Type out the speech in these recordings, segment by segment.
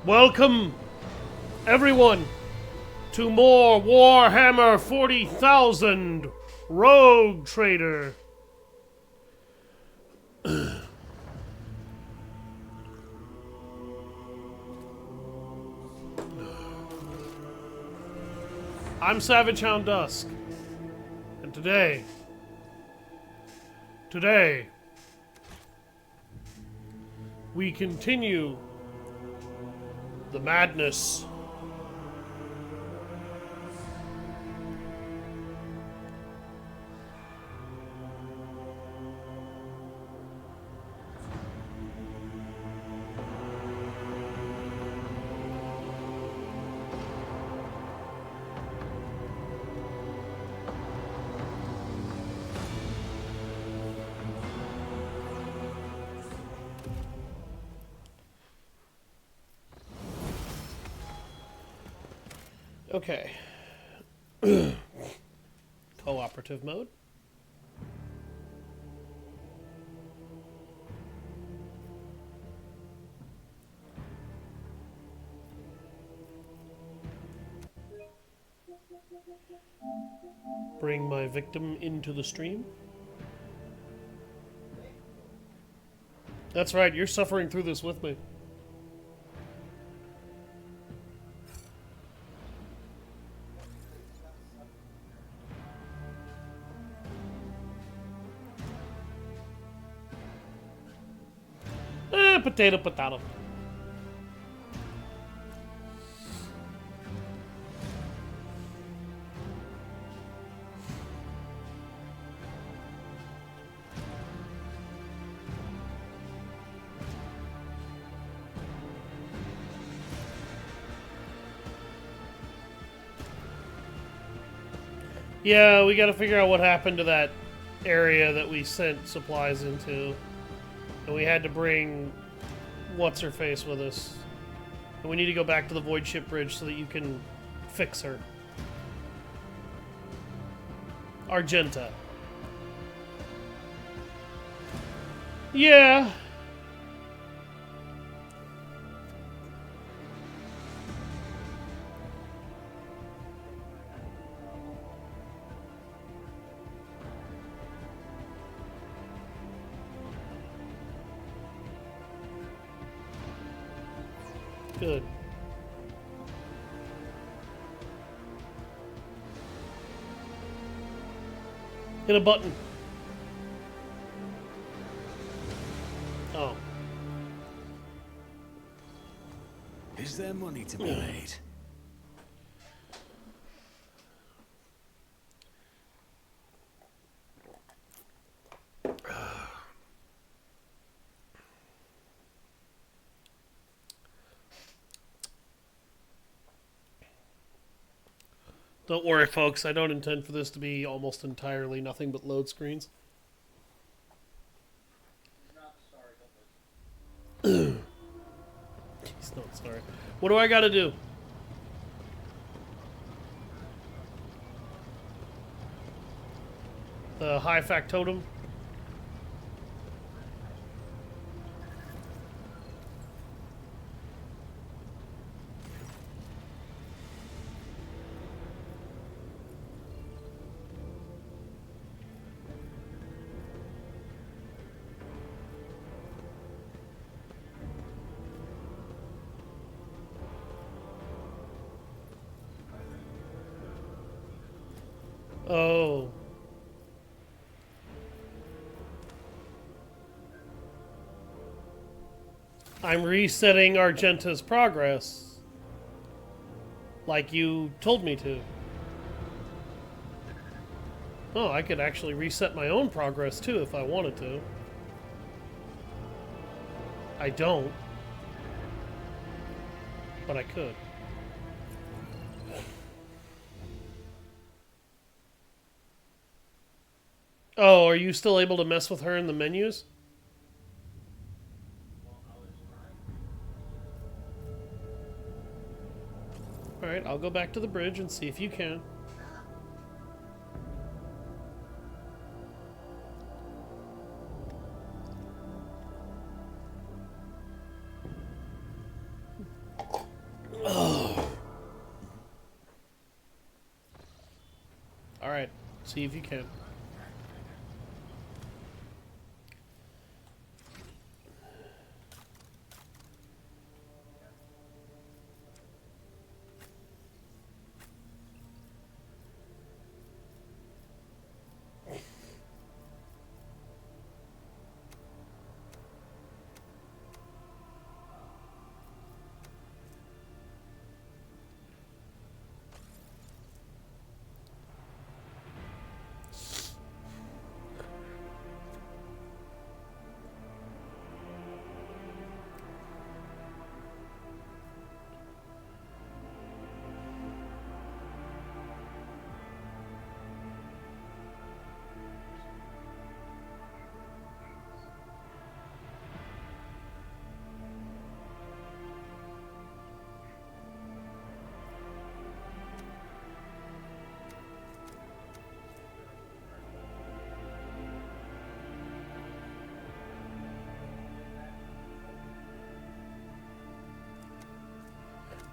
Welcome, everyone, to more Warhammer 40,000 Rogue Trader. I'm Savage Hound Dusk, and today, we continue the madness. Okay. Cooperative mode. Bring my victim into the stream. That's right, you're suffering through this with me. Potato, potato. Yeah, we gotta figure out what happened to that area that we sent supplies into. And we had to bring what's-her-face with us. And we need to go back to the Void Ship Bridge so that you can fix her. Argenta. Yeah. Good. Hit a button. Oh. Is there money to be made? Don't worry, folks. I don't intend for this to be almost entirely nothing but load screens. He's not sorry. What do I gotta do? The high factotum? Oh. I'm resetting Argenta's progress. Like you told me to. Oh, I could actually reset my own progress too if I wanted to. I don't. But I could. Oh, are you still able to mess with her in the menus? Alright, I'll go back to the bridge and see if you can. See if you can.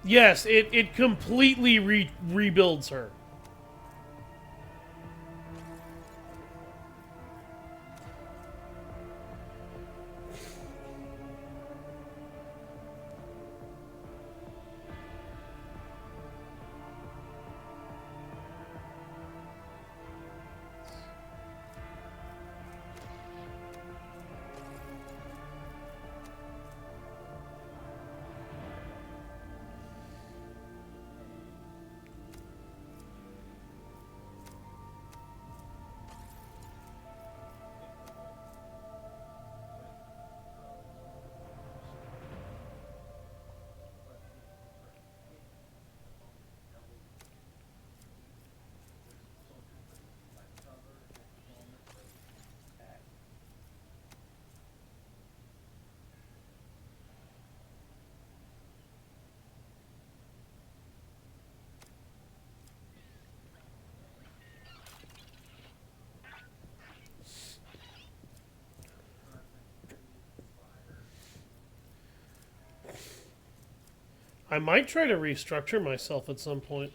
Yes, it completely rebuilds her. I might try to restructure myself at some point.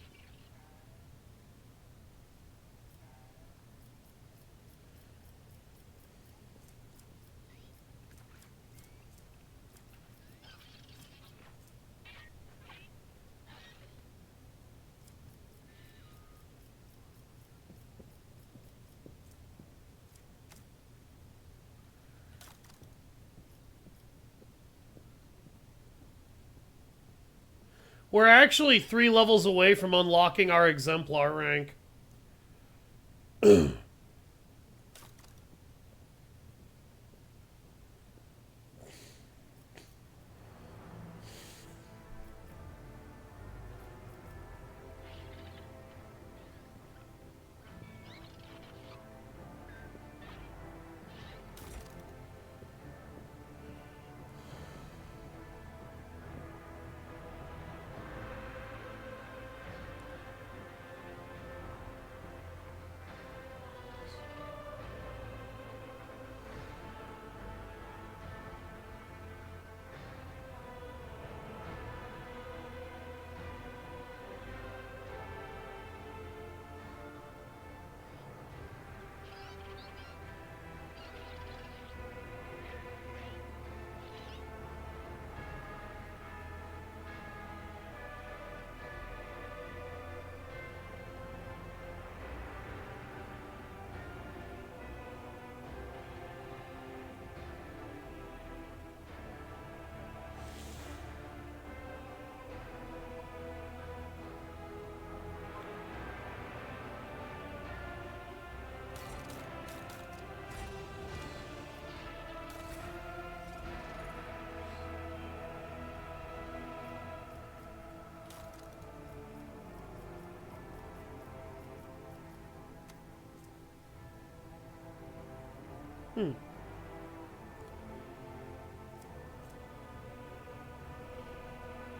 We're actually 3 levels away from unlocking our exemplar rank.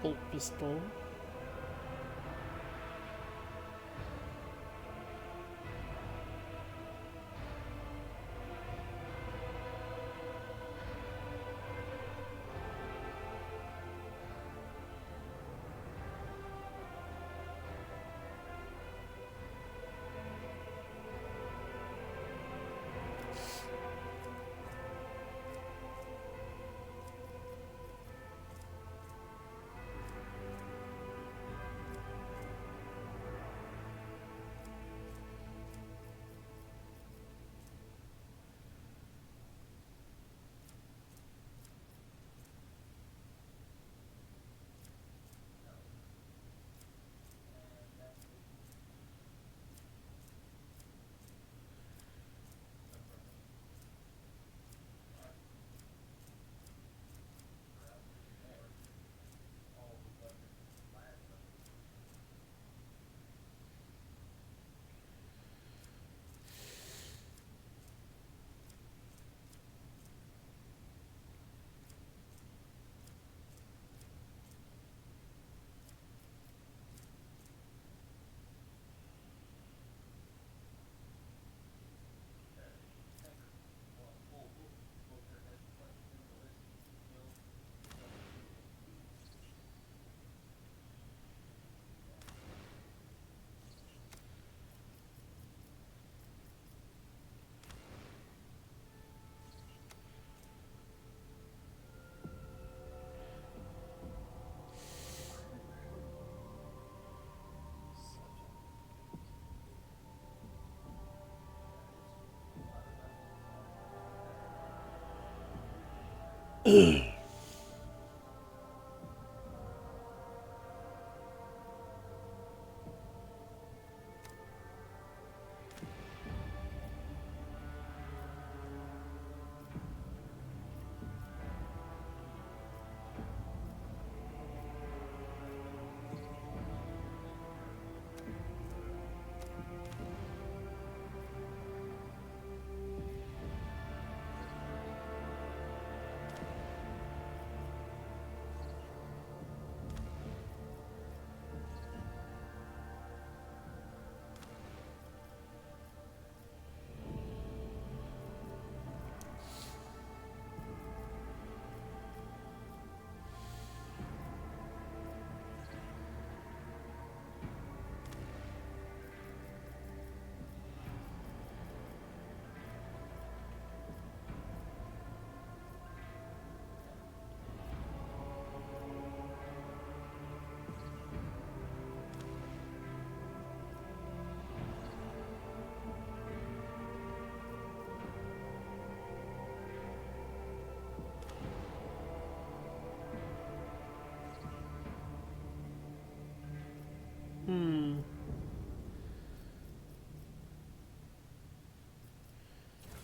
Bolt pistol.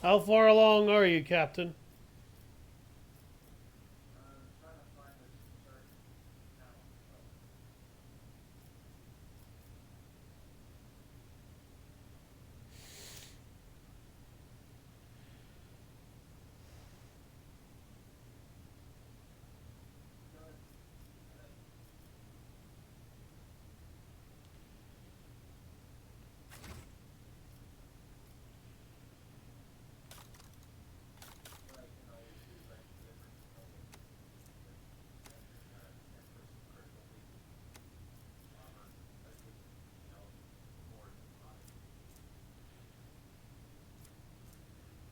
How far along are you, Captain?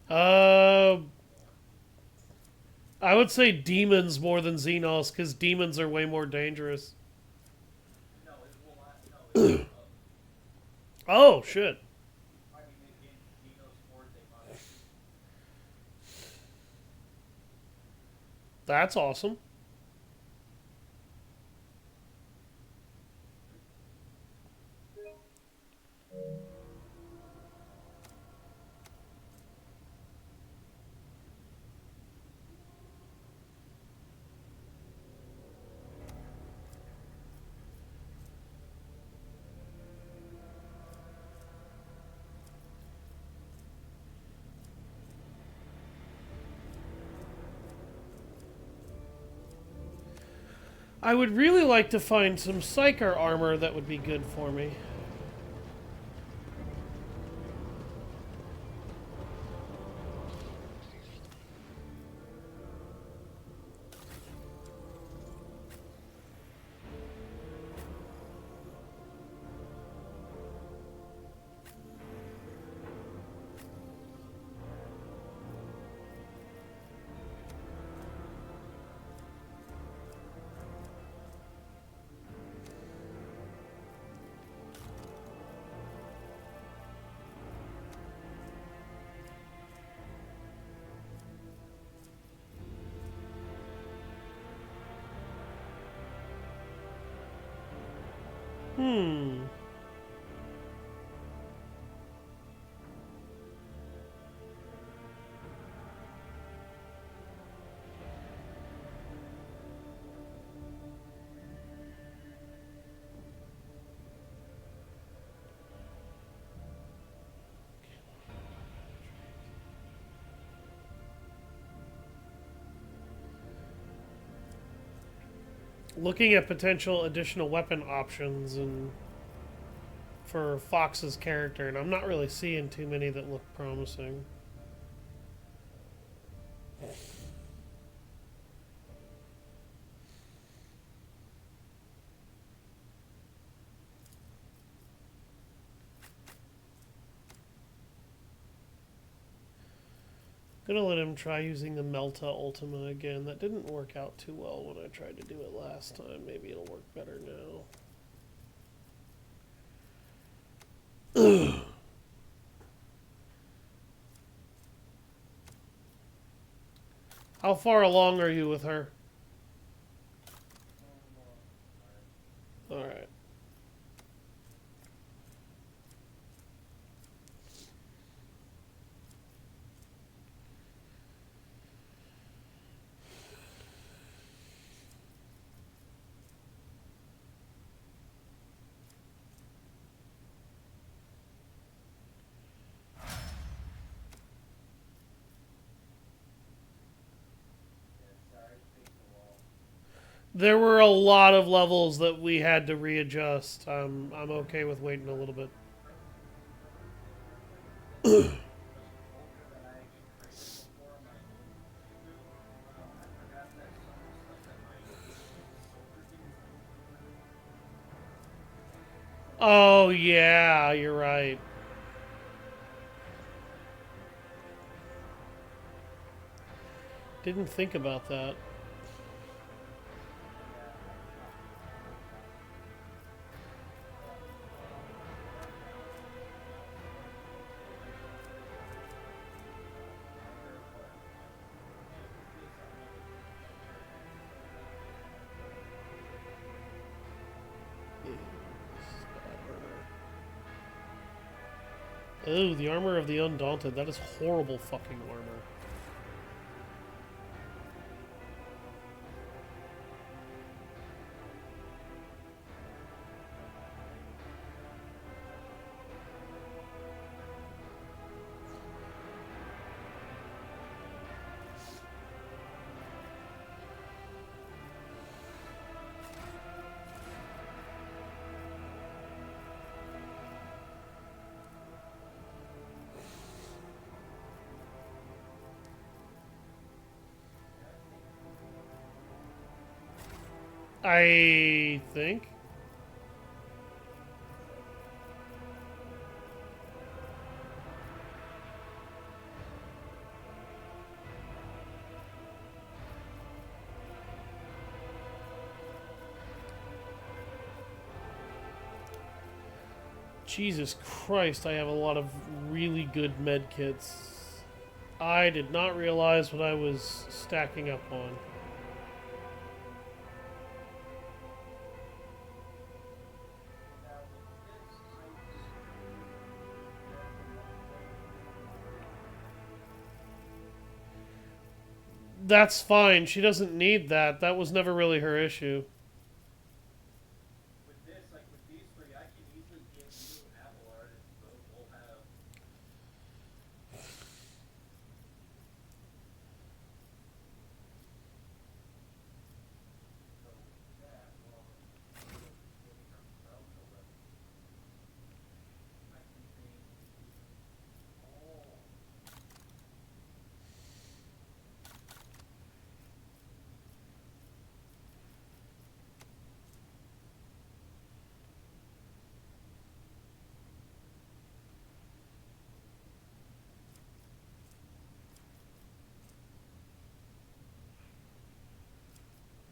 Uh, I would say demons more than Xenos, because demons are way more dangerous. Oh, shit. That's awesome. I would really like to find some Psyker armor that would be good for me. Hmm. Looking at potential additional weapon options and for Fox's character, and I'm not really seeing too many that look promising. Gonna let him try using the Melta Ultima again. That didn't work out too well when I tried to do it last time. Maybe it'll work better now. How far along are you with her? Alright. There were a lot of levels that we had to readjust. I'm okay with waiting a little bit. Oh, yeah, you're right. Didn't think about that. Oh, the armor of the Undaunted. That is horrible fucking armor. I think. Jesus Christ, I have a lot of really good med kits. I did not realize what I was stacking up on. That's fine. She doesn't need that. That was never really her issue.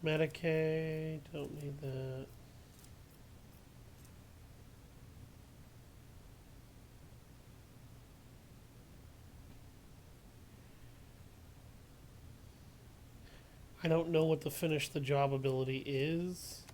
Medicaid, don't need that. I don't know what the finish the job ability is.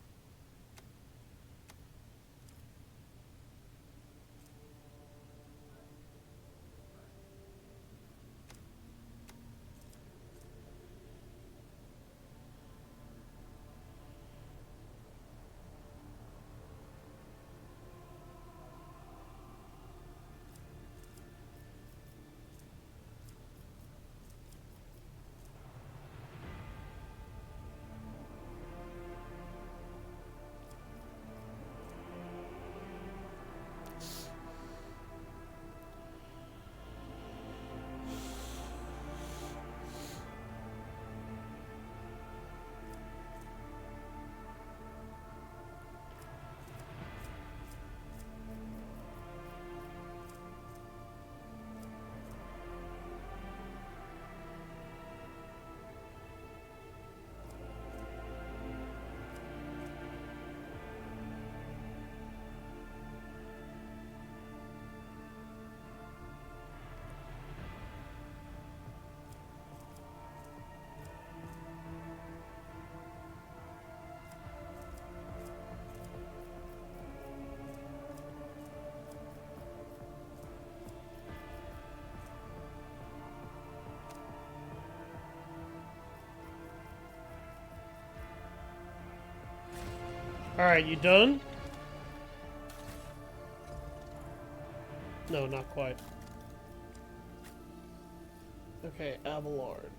Alright, you done? No, not quite. Okay, Abelard.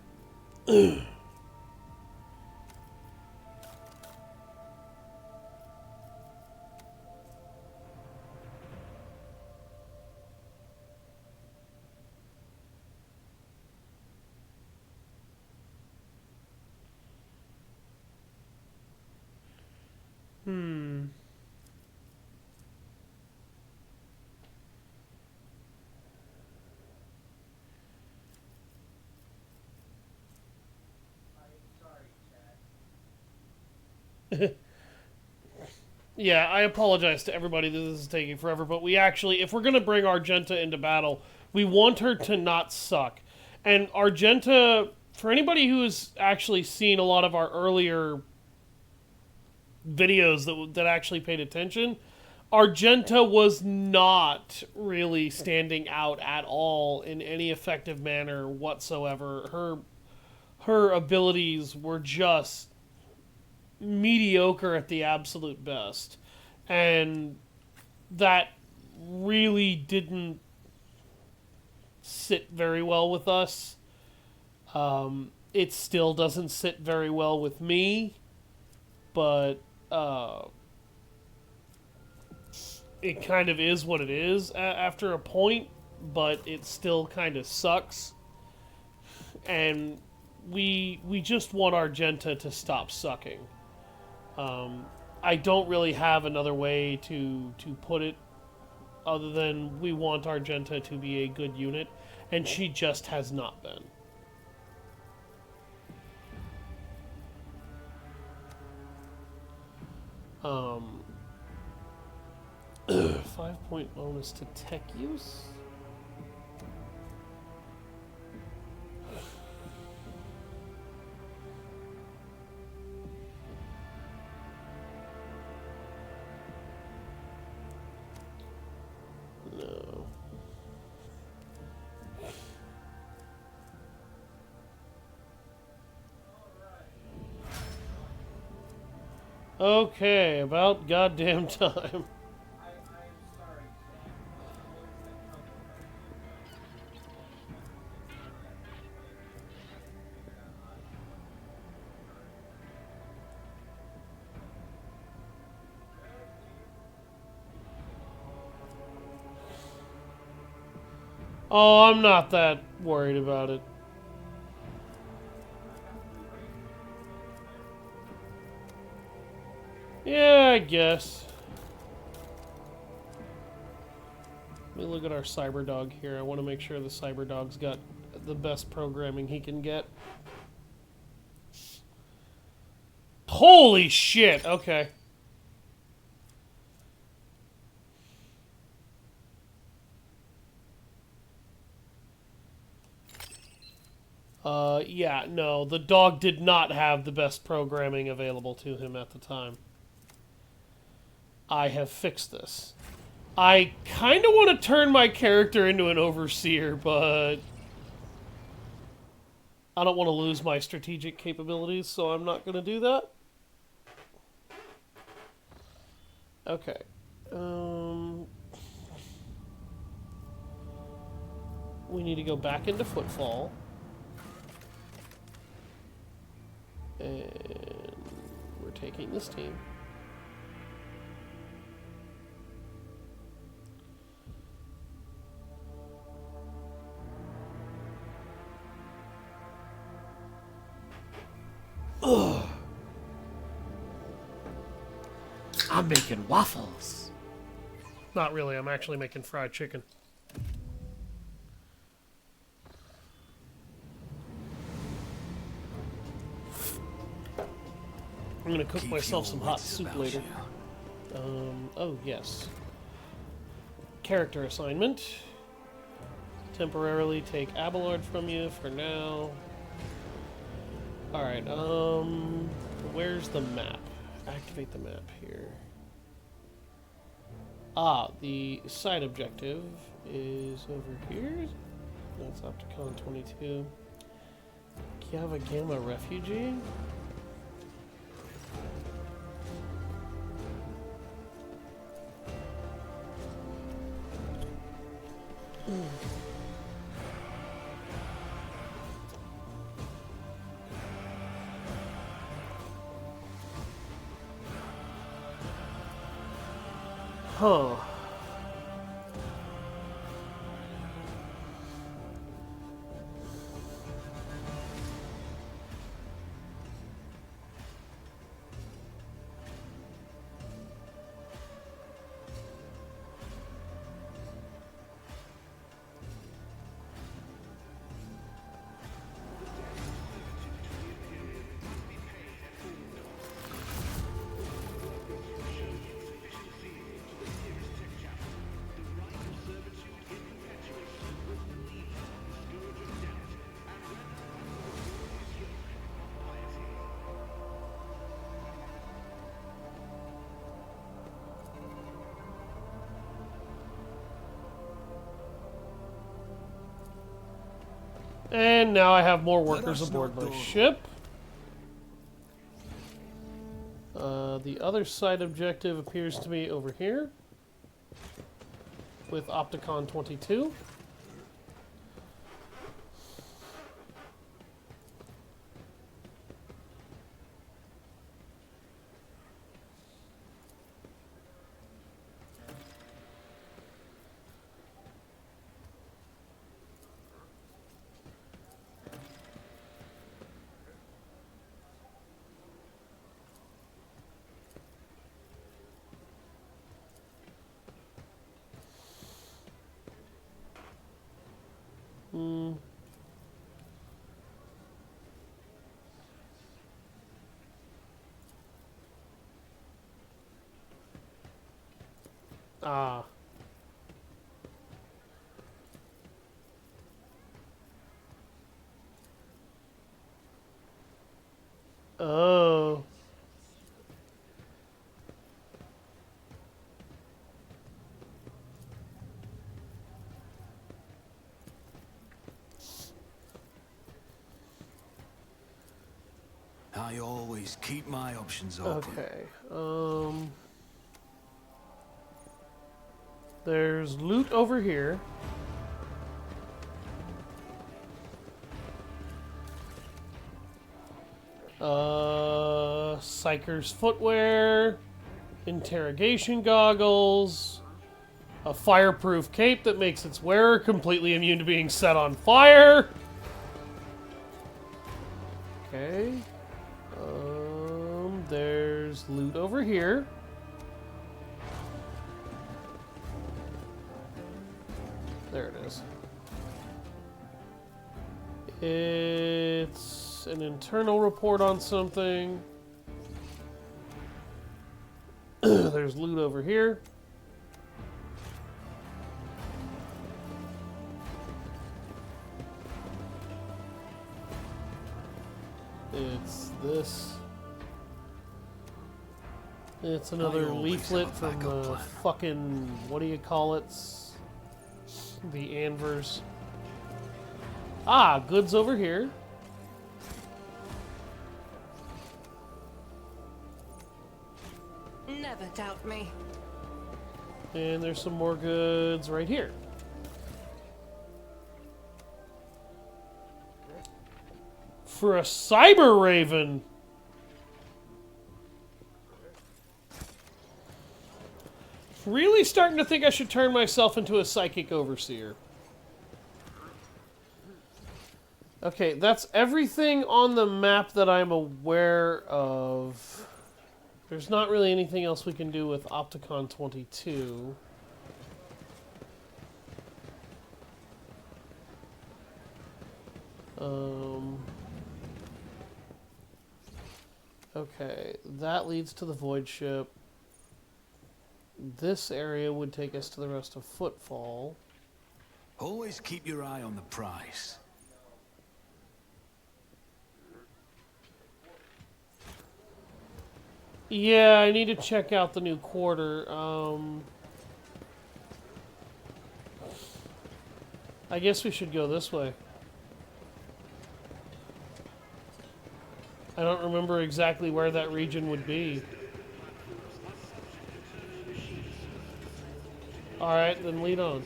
Hmm. Yeah, I apologize to everybody that this is taking forever, but we actually, if we're going to bring Argenta into battle, we want her to not suck. And Argenta, for anybody who's actually seen a lot of our earlier videos that actually paid attention, Argenta was not really standing out at all in any effective manner whatsoever. Her abilities were just mediocre at the absolute best. And that really didn't sit very well with us. It still doesn't sit very well with me, but it kind of is what it is after a point, but it still kind of sucks. And we just want Argenta to stop sucking. I don't really have another way to put it other than we want Argenta to be a good unit, and she just has not been. 5-point bonus to tech use? No. Okay, about goddamn time. Oh, I'm not that worried about it. Yeah, I guess. Let me look at our Cyberdog here. I want to make sure the Cyberdog's got the best programming he can get. Holy shit! Okay. Yeah, no, the dog did not have the best programming available to him at the time. I have fixed this. I kind of want to turn my character into an overseer, but I don't want to lose my strategic capabilities, so I'm not going to do that. Okay. We need to go back into Footfall. And we're taking this team. Ugh. I'm making waffles. Not really, I'm actually making fried chicken. I'm gonna cook myself some hot soup later. Oh yes. Character assignment. Temporarily take Abelard from you for now. Alright, where's the map? Activate the map here. Ah, the side objective is over here. That's Opticon 22. Kiava Gamma Refugee? Huh. And now I have more workers aboard my ship. The other side objective appears to be over here with Opticon 22. Ah. Oh. I always keep my options open. Okay. There's loot over here. Psyker's footwear, interrogation goggles, a fireproof cape that makes its wearer completely immune to being set on fire. Okay. There's loot over here. There it is. It's an internal report on something. There's loot over here. It's this. It's another leaflet from the fucking, what do you call it? The Anvers. Ah, goods over here. Never doubt me. And there's some more goods right here. For a Cyber Raven. Really starting to think I should turn myself into a Psychic Overseer. Okay, that's everything on the map that I'm aware of. There's not really anything else we can do with Opticon 22. Okay, that leads to the Void Ship. This area would take us to the rest of Footfall. Always keep your eye on the price. Yeah, I need to check out the new quarter. I guess we should go this way. I don't remember exactly where that region would be. Alright, then lead on.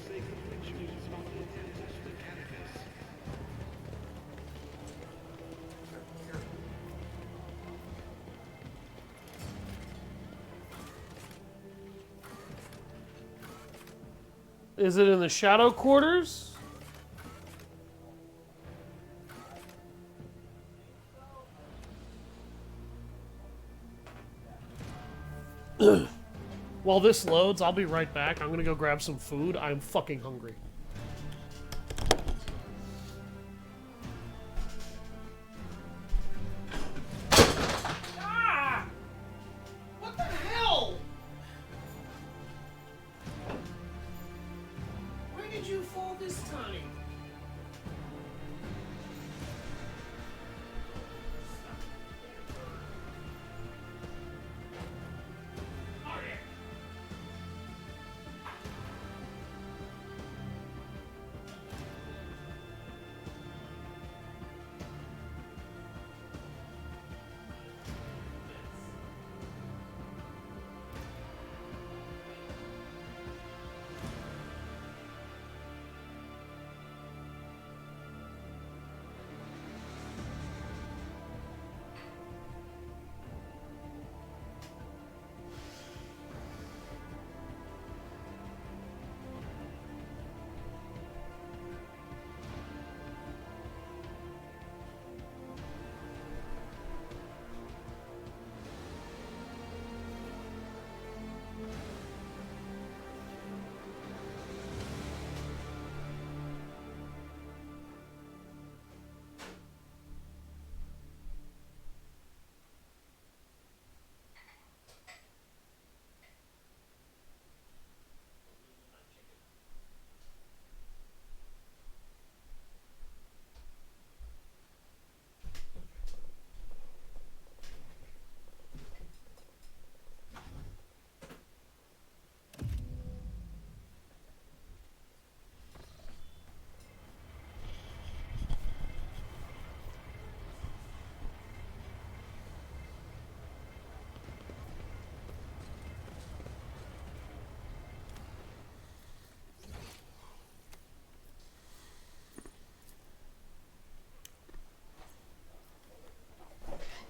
Is it in the shadow quarters? While this loads, I'll be right back. I'm gonna go grab some food. I'm fucking hungry. Ah! What the hell? Where did you fall this time?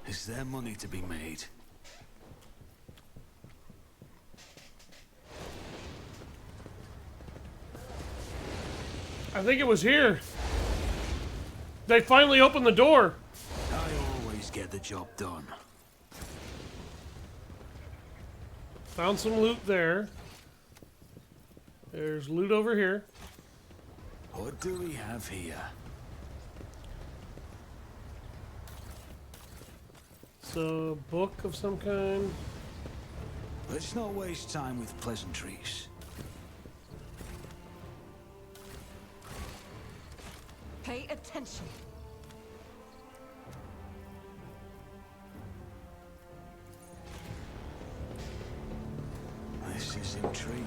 Is there money to be made? I think it was here. They finally opened the door. I always get the job done. Found some loot there. There's loot over here. What do we have here? So, book of some kind. Let's not waste time with pleasantries. Pay attention. This is intriguing.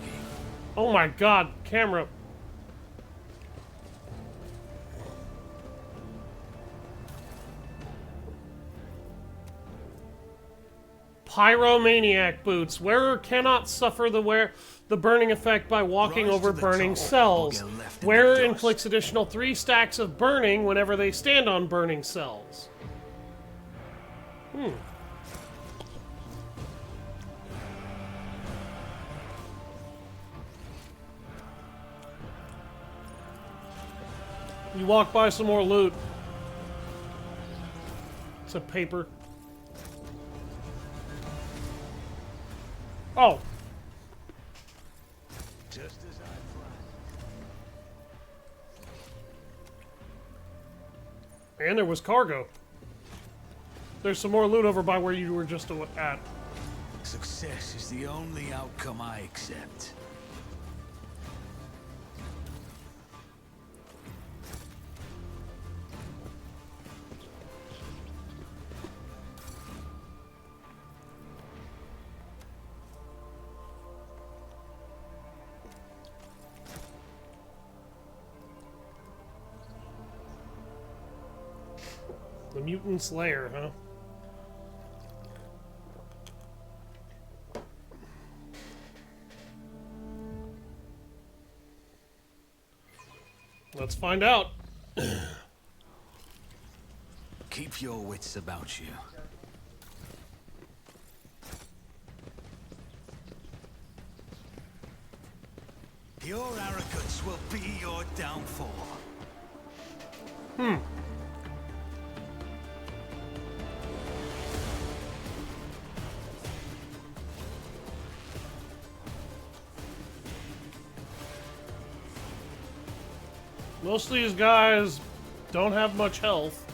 Oh my god, camera. Pyromaniac boots. Wearer cannot suffer the burning effect by walking Rise over to the burning top, cells. or get left in the Wearer dust. inflicts additional 3 stacks of burning whenever they stand on burning cells. You walk by some more loot. It's a paper. Oh. Just as I planned. And there was cargo. There's some more loot over by where you were just at. Success is the only outcome I accept. The Mutant Slayer, huh? Let's find out. Keep your wits about you. Your arrogance will be your downfall. Most of these guys don't have much health.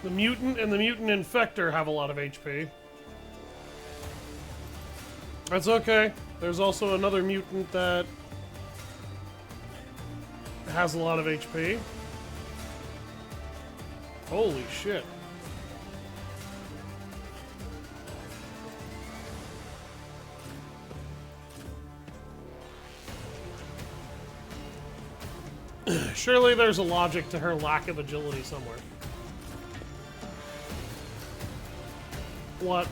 The mutant and the mutant infector have a lot of HP. That's okay. There's also another mutant that has a lot of HP. Holy shit. Surely there's a logic to her lack of agility somewhere. What?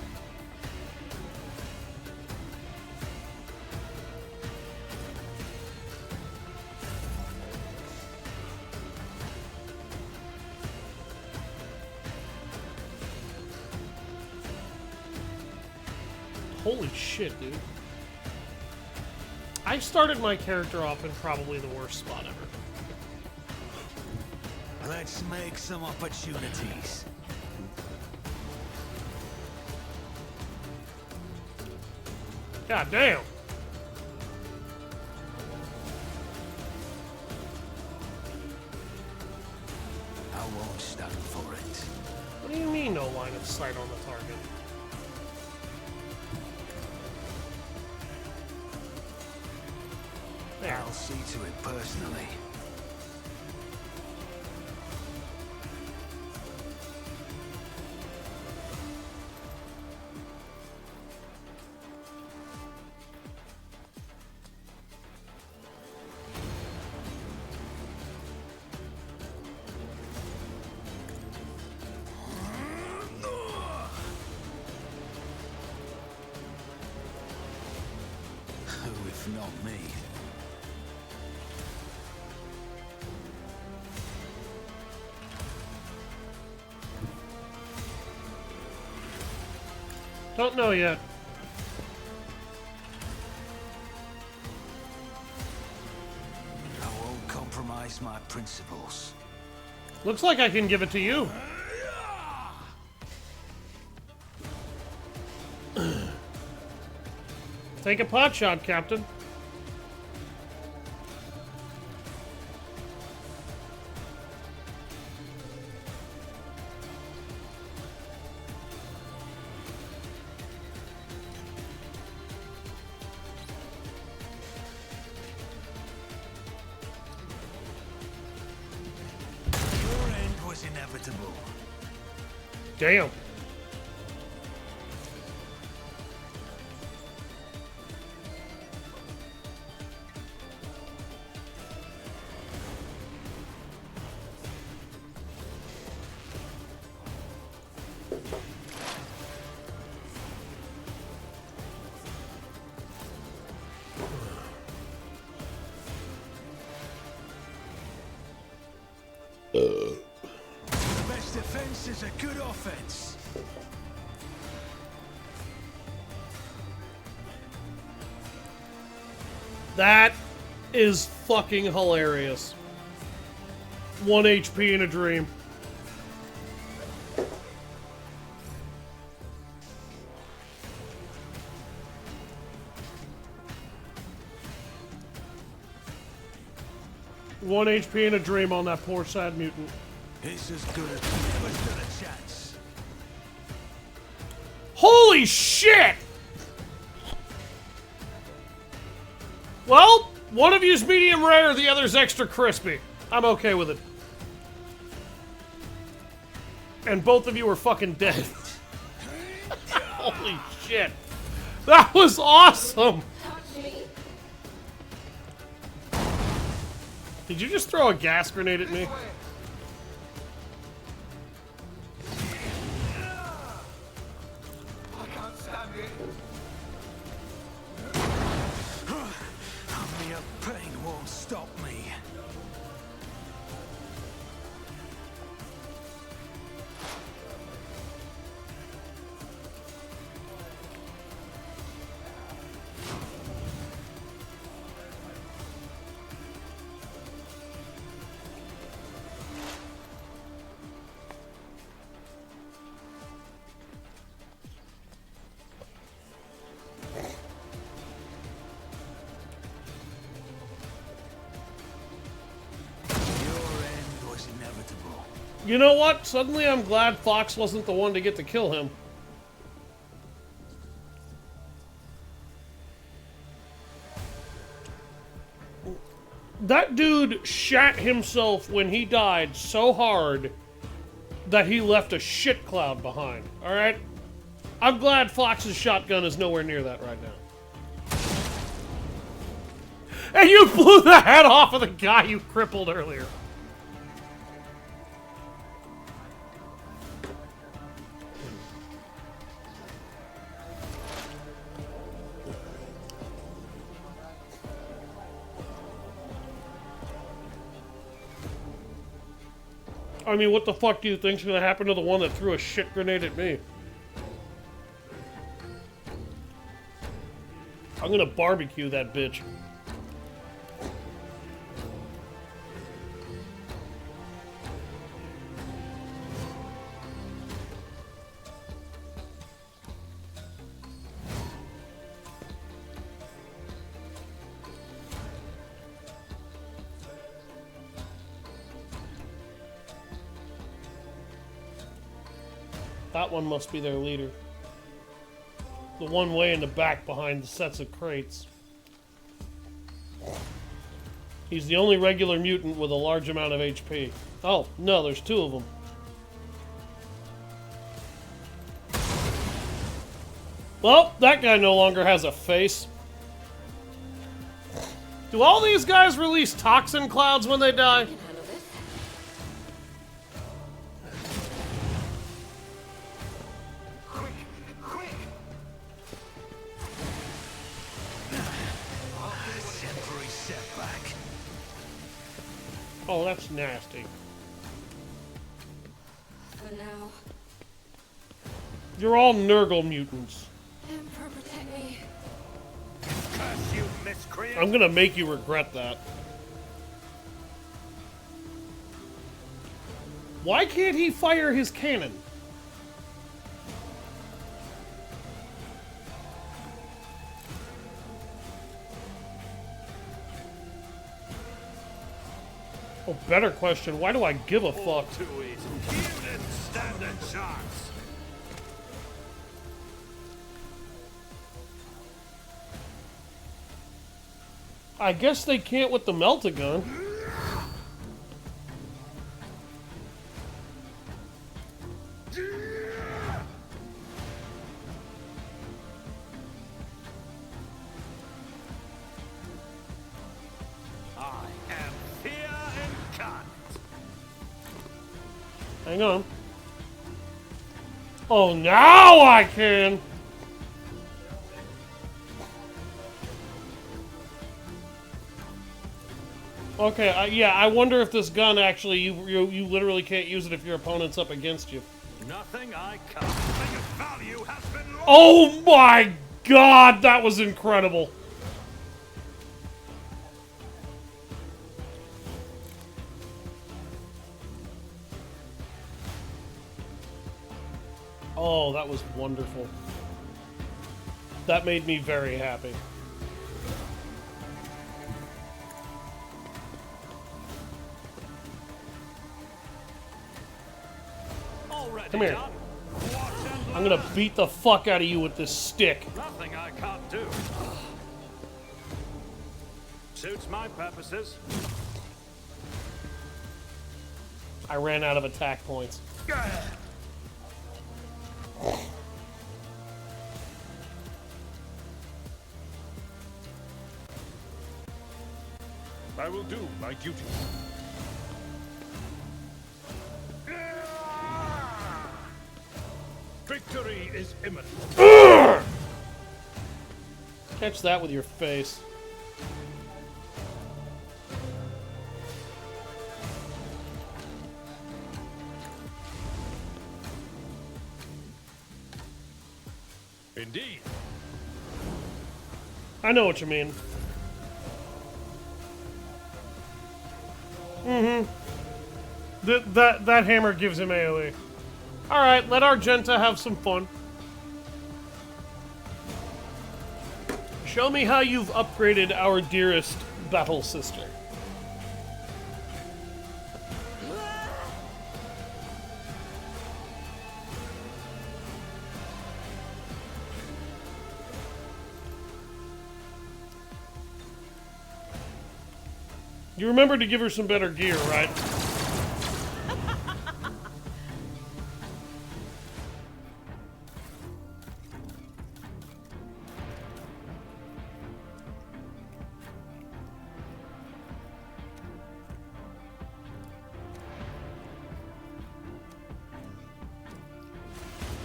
Holy shit, dude. I started my character off in probably the worst spot ever. Let's make some opportunities. God damn. I won't stand for it. What do you mean no line of sight on the target? There. I'll see to it personally. Who if not me? Don't know yet. I won't compromise my principles. Looks like I can give it to you. Take a pot shot, Captain. Your end was inevitable. Damn. The best defense is a good offense. That is fucking hilarious. 1 HP in a dream. One HP in a dream on that poor sad mutant. It's as good as never stood a chance. Holy shit! Well, one of you's medium rare, the other's extra crispy. I'm okay with it. And both of you are fucking dead. Holy shit. That was awesome! Did you just throw a gas grenade at me? Mere pain won't stop me. You know what? Suddenly I'm glad Fox wasn't the one to get to kill him. That dude shat himself when he died so hard that he left a shit cloud behind, alright? I'm glad Fox's shotgun is nowhere near that right now. And you blew the head off of the guy you crippled earlier. I mean, what the fuck do you think's gonna happen to the one that threw a shit grenade at me? I'm gonna barbecue that bitch. That one must be their leader. The one way in the back behind the sets of crates. He's the only regular mutant with a large amount of HP. Oh, no, there's two of them. Well, that guy no longer has a face. Do all these guys release toxin clouds when they die? Oh, that's nasty. For now, You're all Nurgle mutants. Emperor, protect me. Curse you, miscreant! I'm gonna make you regret that. Why can't he fire his cannon? Oh, better question. Why do I give a fuck? Too easy. You didn't stand a chance. I guess they can't with the melt-a-gun. I am fear incarnate. Hang on. Oh, now I can! Okay, yeah, I wonder if this gun actually, you literally can't use it if your opponent's up against you. Nothing I can't. Biggest value has been lost. Oh my god, that was incredible! Oh, that was wonderful. That made me very happy. Already Come here. done. Watch and I'm gonna learn. beat the fuck out of you with this stick. Nothing I can't do. Suits my purposes. I ran out of attack points. I will do my duty. Victory is imminent. Catch that with your face. Indeed. I know what you mean. That hammer gives him AoE. Alright, let Argenta have some fun. Show me how you've upgraded our dearest battle sister. You remember to give her some better gear, right?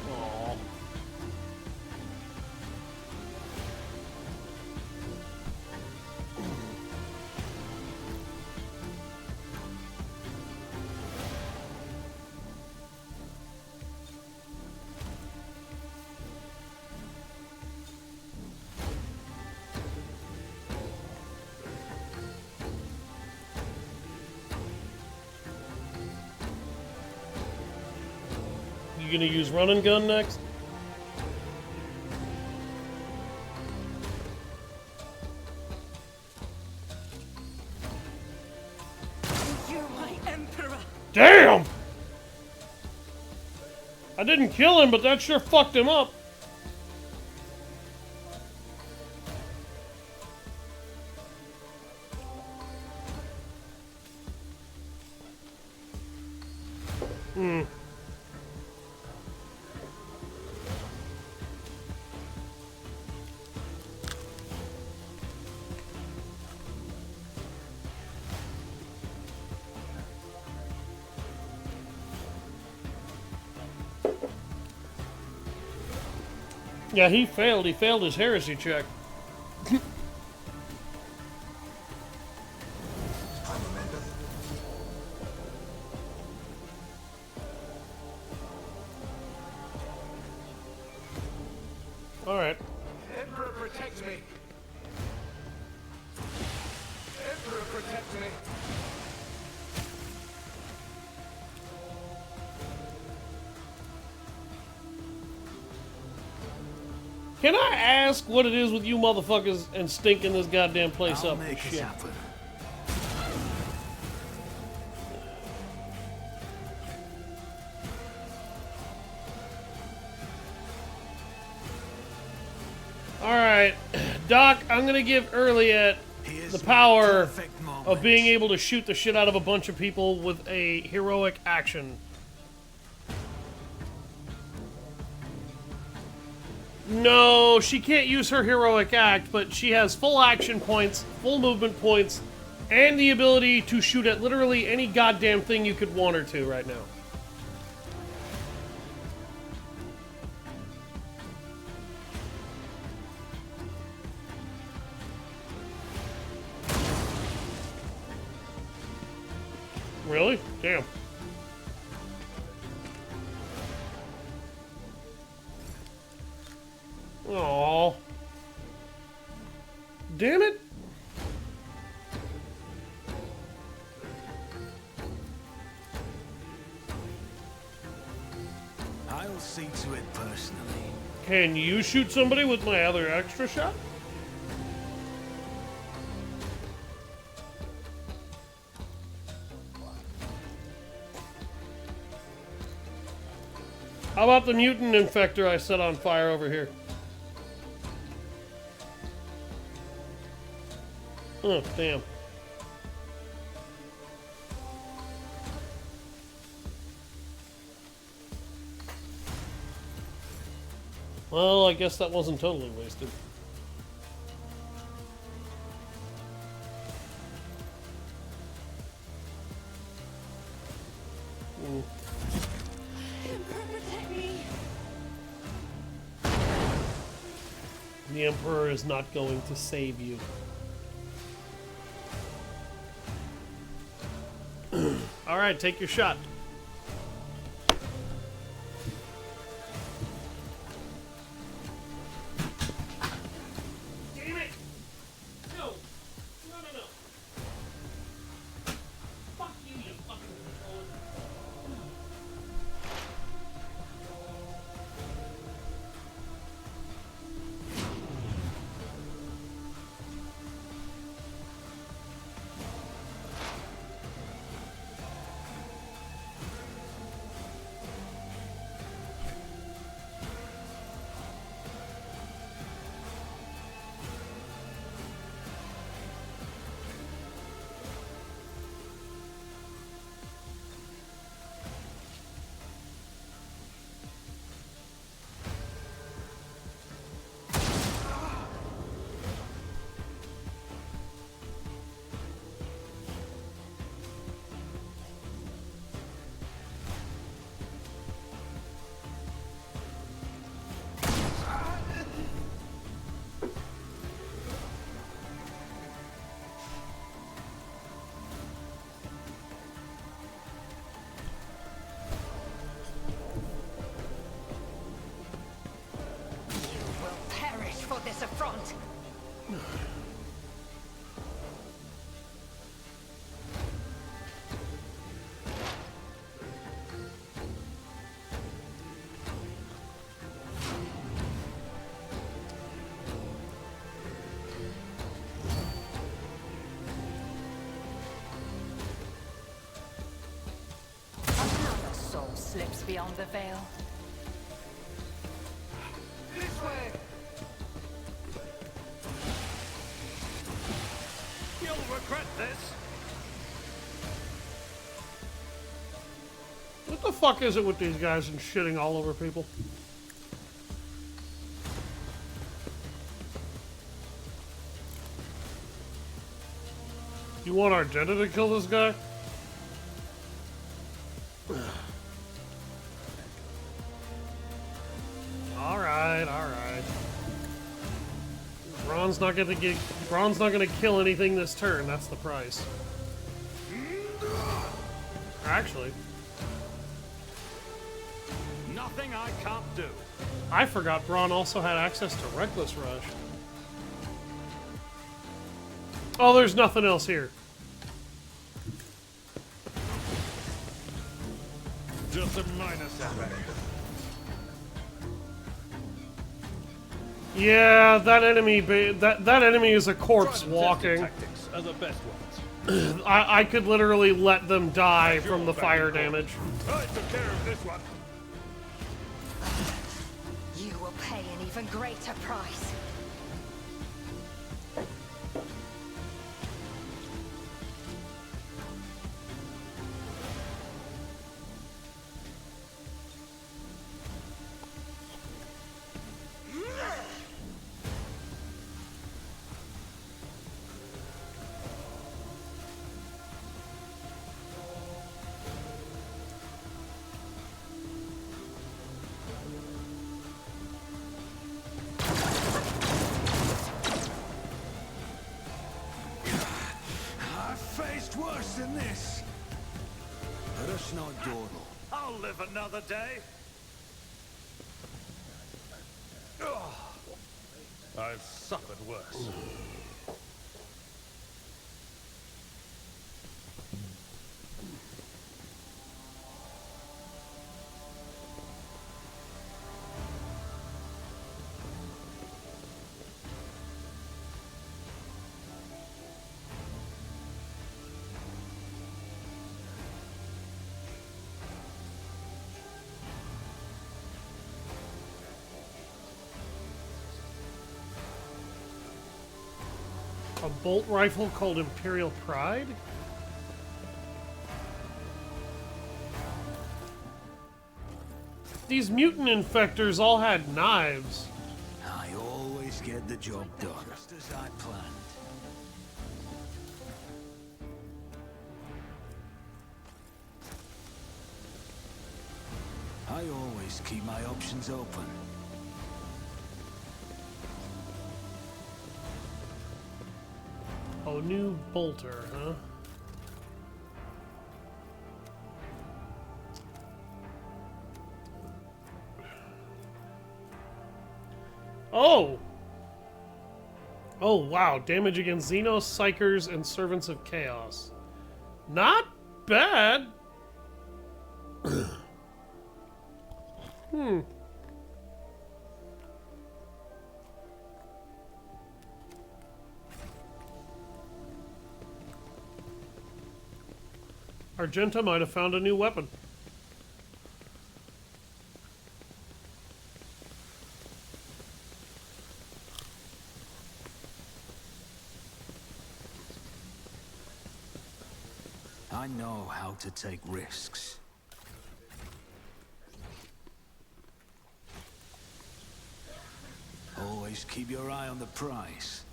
Aw. You gonna use run and gun next? You're my emperor. Damn! I didn't kill him, but that sure fucked him up. Hmm. Yeah, he failed. He failed his heresy check. Alright. Emperor, protect me. Emperor, protect me. Can I ask what it is with you motherfuckers and stinking this goddamn place I'll up? make it Shit. happen. Alright, Doc, I'm gonna give Earliet Here's the my power perfect moment. of being able to shoot the shit out of a bunch of people with a heroic action. No, she can't use her heroic act, but she has full action points, full movement points, and the ability to shoot at literally any goddamn thing you could want her to right now. Really? Damn. Aww. Damn it. I'll see to it personally. Can you shoot somebody with my other extra shot? How about the mutant infector I set on fire over here? Oh, damn. Well, I guess that wasn't totally wasted. Emperor, protect me. The Emperor is not going to save you. Alright, take your shot. Damn it! No! No, no, no! Fuck you, you fucking controller. want. Another soul slips beyond the veil. This way. You'll regret this. What the fuck is it with these guys and shitting all over people? You want Argenta to kill this guy? Alright, alright. Braun's not gonna kill anything this turn, that's the price. Actually, Nothing I can't do. I forgot Braun also had access to Reckless Rush. Oh, there's nothing else here. Just a minor setback. Yeah, that enemy is a corpse walking. Tactics are the best ones. I could literally let them die from the fire damage. I took care of this one. You will pay an even greater price. I've faced worse than this. Let us not dawdle. I'll live another day. Ugh. I've suffered worse. A bolt rifle called Imperial Pride? These mutant infectors all had knives. I always get the job done. Just as I planned. I always keep my options open. Oh, new bolter, huh? Oh! Oh, wow. Damage against Xenos, Psychers, and Servants of Chaos. Not bad! Argenta might have found a new weapon. I know how to take risks. Always keep your eye on the prize.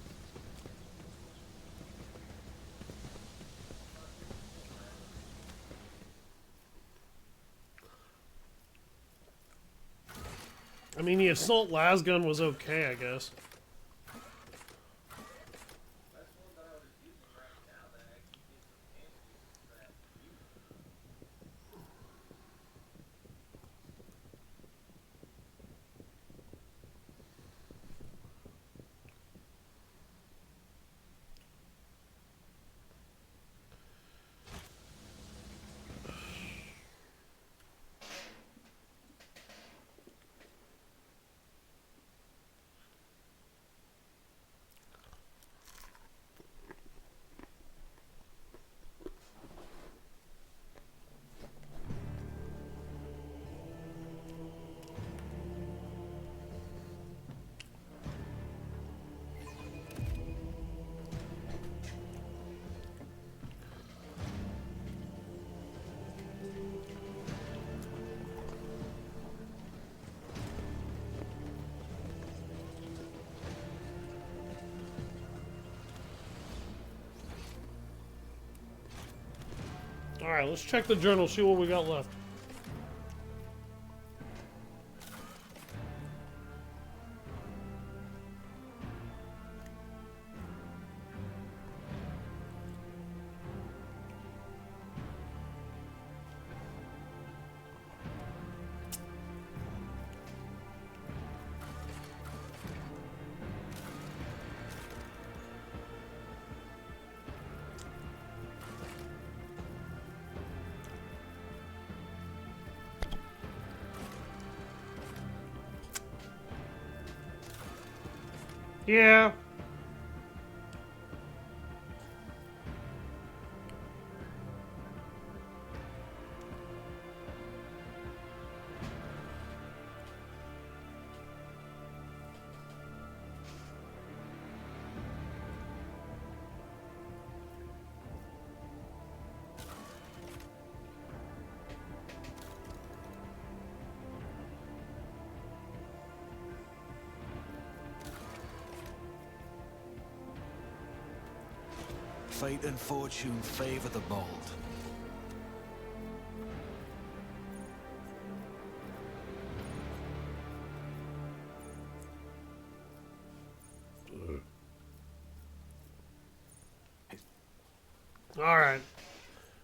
I mean, the assault lasgun was okay, I guess. Alright, let's check the journal, see what we got left. Yeah. Fate and fortune favor the bold. Alright.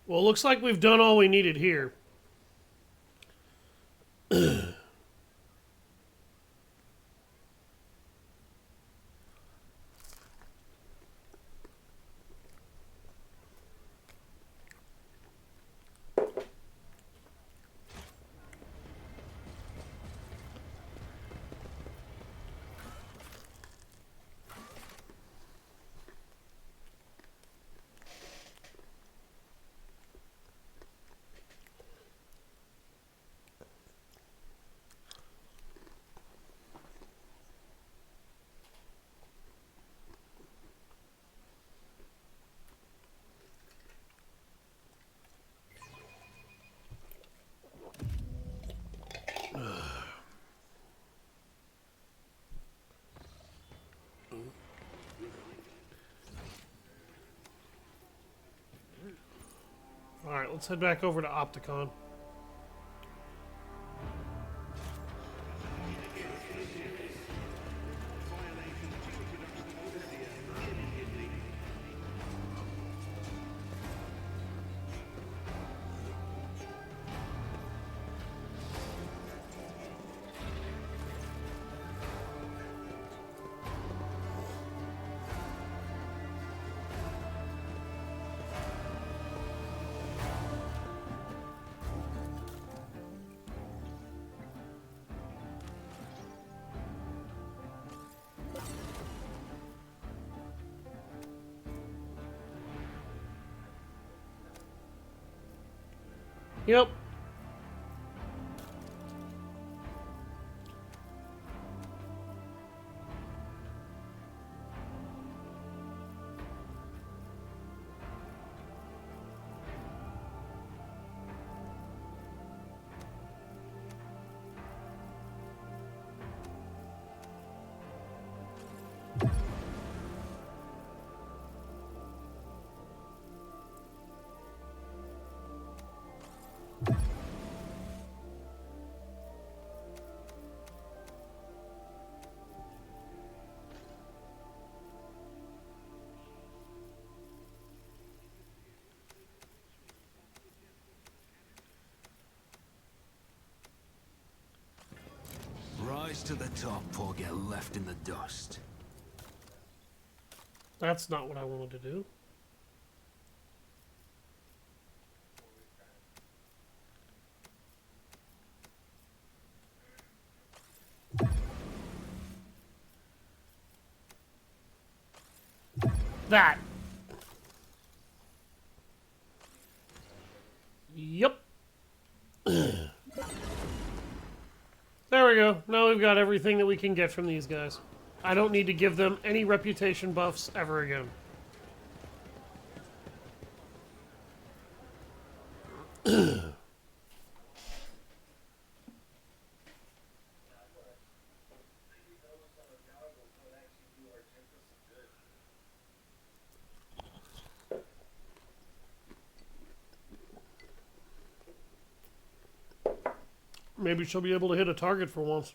Well, it looks like we've done all we needed here. Alright, let's head back over to Opticon. Yep. Rise to the top or get left in the dust. That's not what I wanted to do. That. Yep. There we go. Now we've got everything that we can get from these guys. I don't need to give them any reputation buffs ever again. Maybe she'll be able to hit a target for once.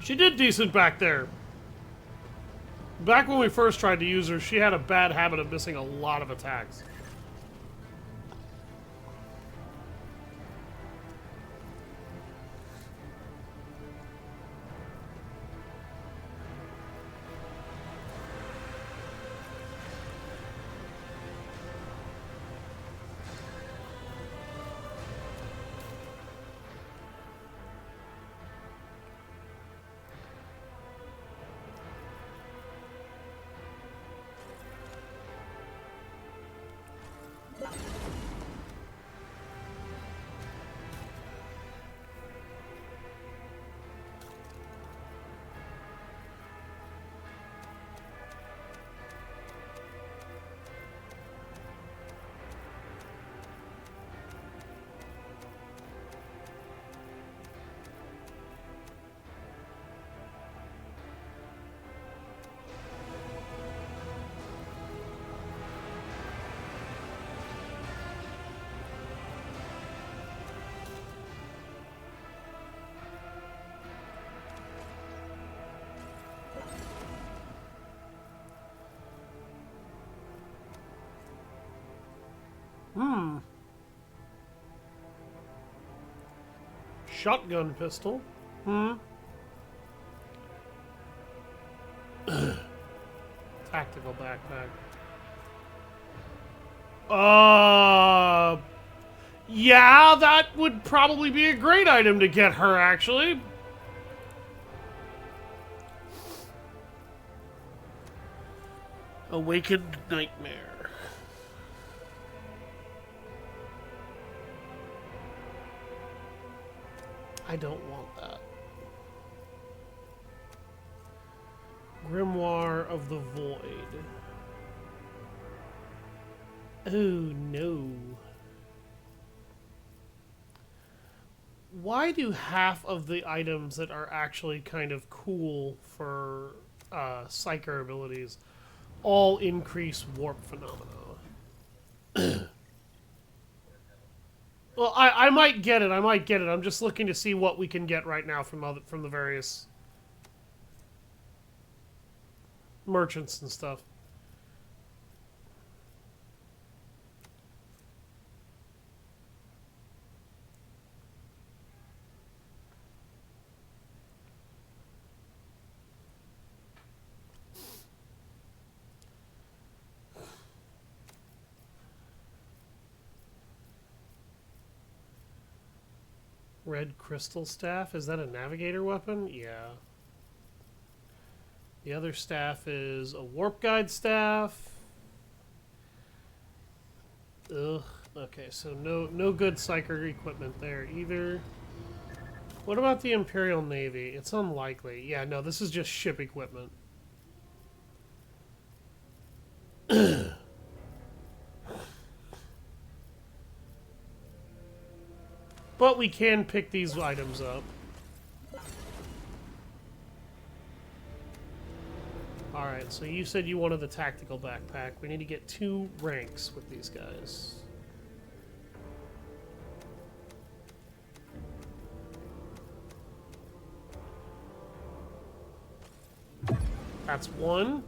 She did decent back there. Back when we first tried to use her, she had a bad habit of missing a lot of attacks. Shotgun pistol. Tactical backpack. Yeah, that would probably be a great item to get her, actually. Awakened Nightmare. I don't want that. Grimoire of the Void. Oh no. Why do half of the items that are actually kind of cool for Psyker abilities all increase warp phenomena? Well, I might get it. I might get it. I'm just looking to see what we can get right now from the various merchants and stuff. Red crystal staff? Is that a navigator weapon? Yeah. The other staff is a warp guide staff. Ugh. Okay, so no good Psyker equipment there either. What about the Imperial Navy? It's unlikely. Yeah, no, this is just ship equipment. But we can pick these items up. Alright, so you said you wanted the tactical backpack. We need to get 2 ranks with these guys. That's 1.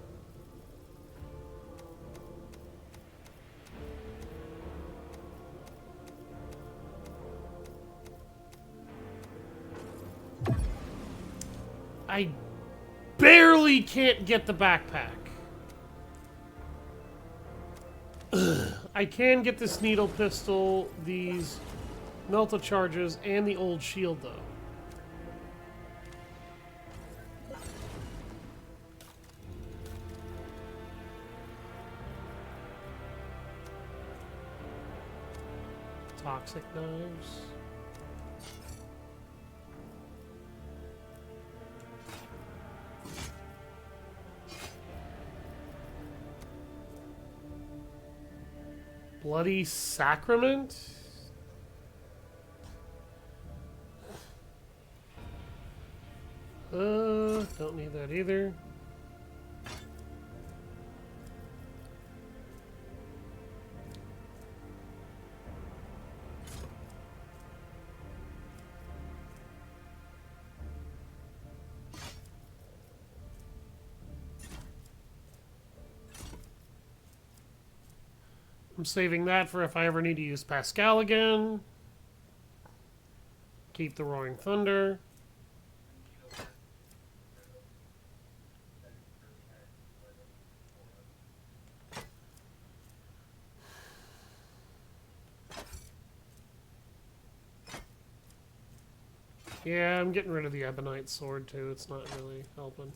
I barely can't get the backpack. I can get this needle pistol, these melta charges, and the old shield, though. Toxic knives. Bloody Sacrament? Don't need that either. I'm saving that for if I ever need to use Pascal again. Keep the Roaring Thunder. Yeah, I'm getting rid of the Ebonite sword too. It's not really helping.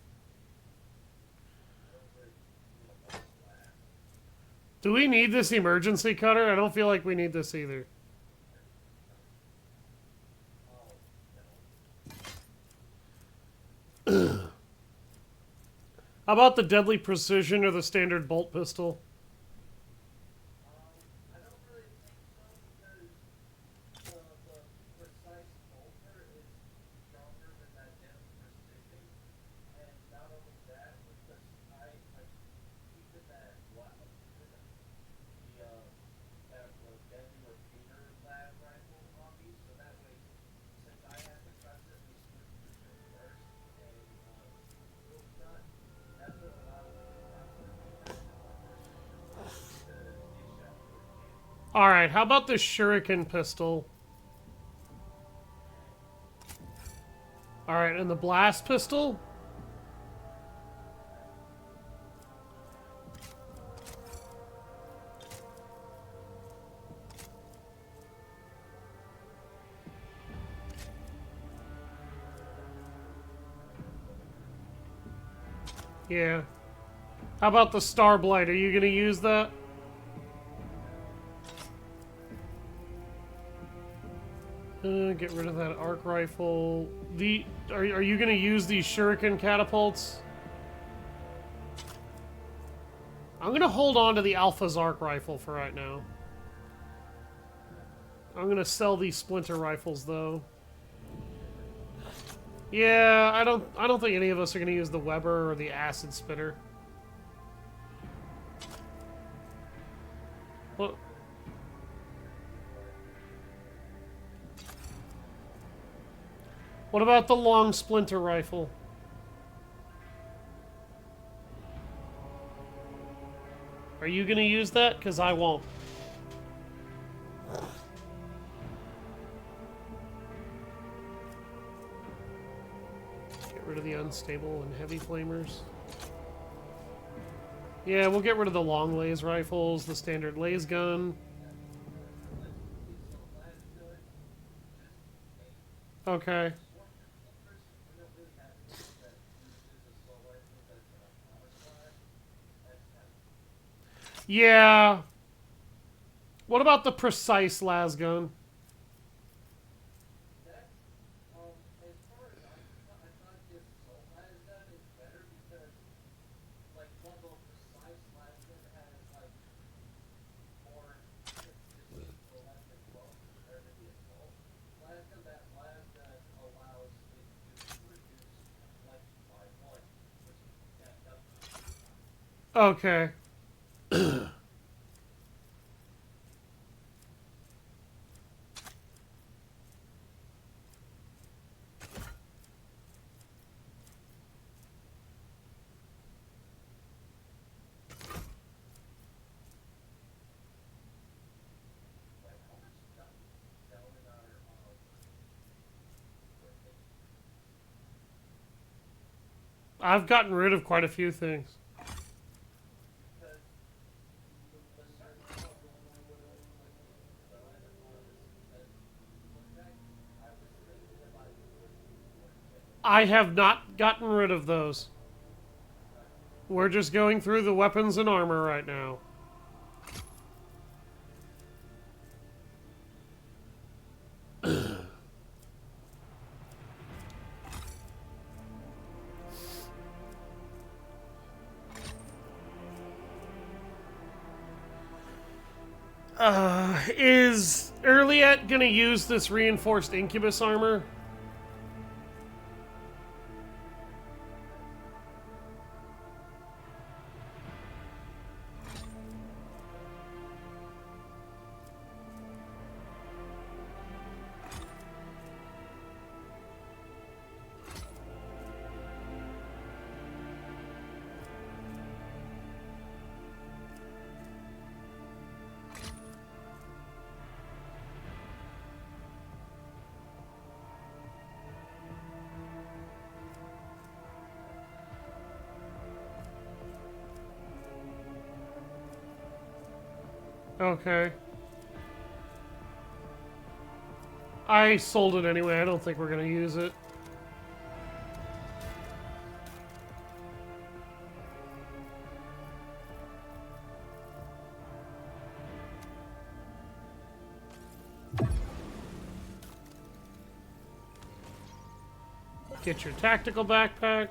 Do we need this emergency cutter? I don't feel like we need this either. How about the deadly precision or the standard bolt pistol? Alright, how about the shuriken pistol? Alright, and the blast pistol? Yeah. How about the Starblight? Are you gonna use that? Get rid of that arc rifle. Are you gonna use these shuriken catapults? I'm gonna hold on to the Alpha's arc rifle for right now. I'm gonna sell these splinter rifles though. Yeah, I don't think any of us are gonna use the Weber or the acid spitter. What? What about the long splinter rifle? Are you gonna use that? Because I won't. Get rid of the unstable and heavy flamers. Yeah, we'll get rid of the long lays rifles, the standard lays gun. Okay. Yeah. What about the precise las gun? Okay. I've gotten rid of quite a few things. I have not gotten rid of those. We're just going through the weapons and armor right now. Is Earliet gonna use this reinforced incubus armor? Okay. I sold it anyway. I don't think we're gonna use it. Get your tactical backpack.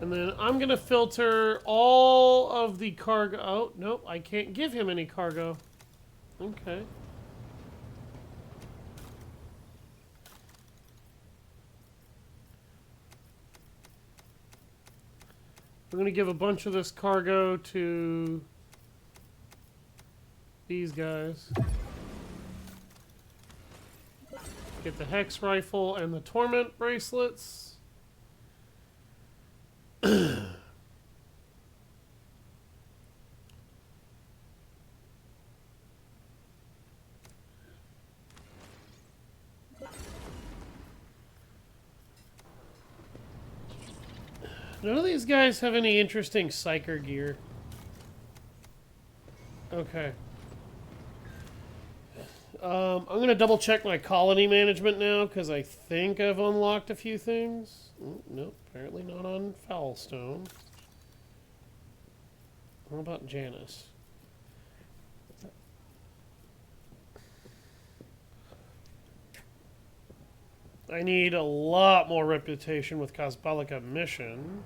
And then I'm gonna filter all of the cargo. Oh, nope, I can't give him any cargo. Okay. We're gonna give a bunch of this cargo to these guys. Get the Hex Rifle and the Torment Bracelets. None of these guys have any interesting psyker gear. Okay. I'm gonna double check my colony management now, because I think I've unlocked a few things. Oh, nope, apparently not on Foulstone. What about Janice? I need a lot more reputation with Cosbalica Mission.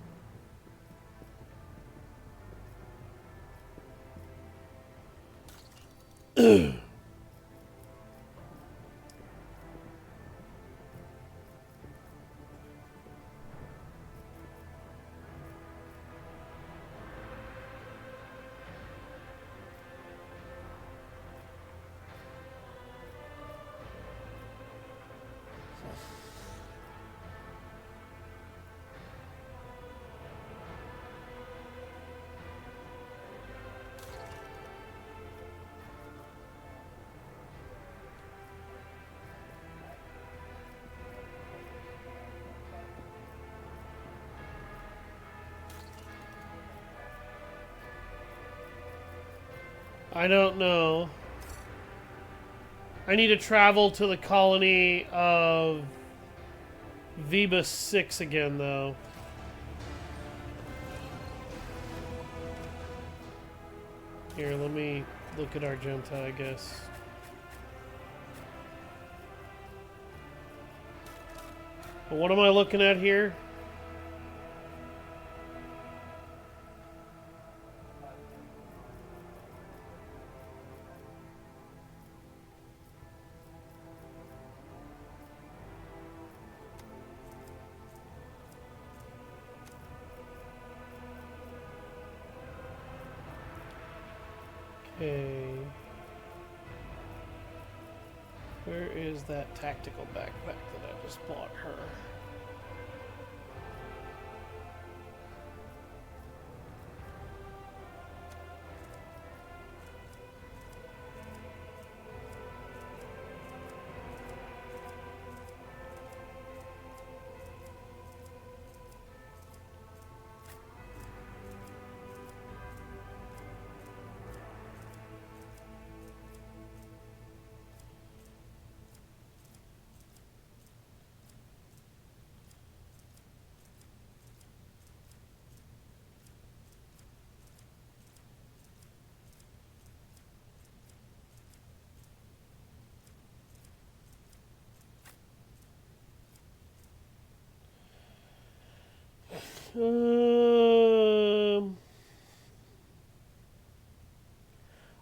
I don't know. I need to travel to the colony of Veba 6 again, though. Here, let me look at Argenta, I guess. But what am I looking at here? Okay. Where is that tactical backpack that I just bought her?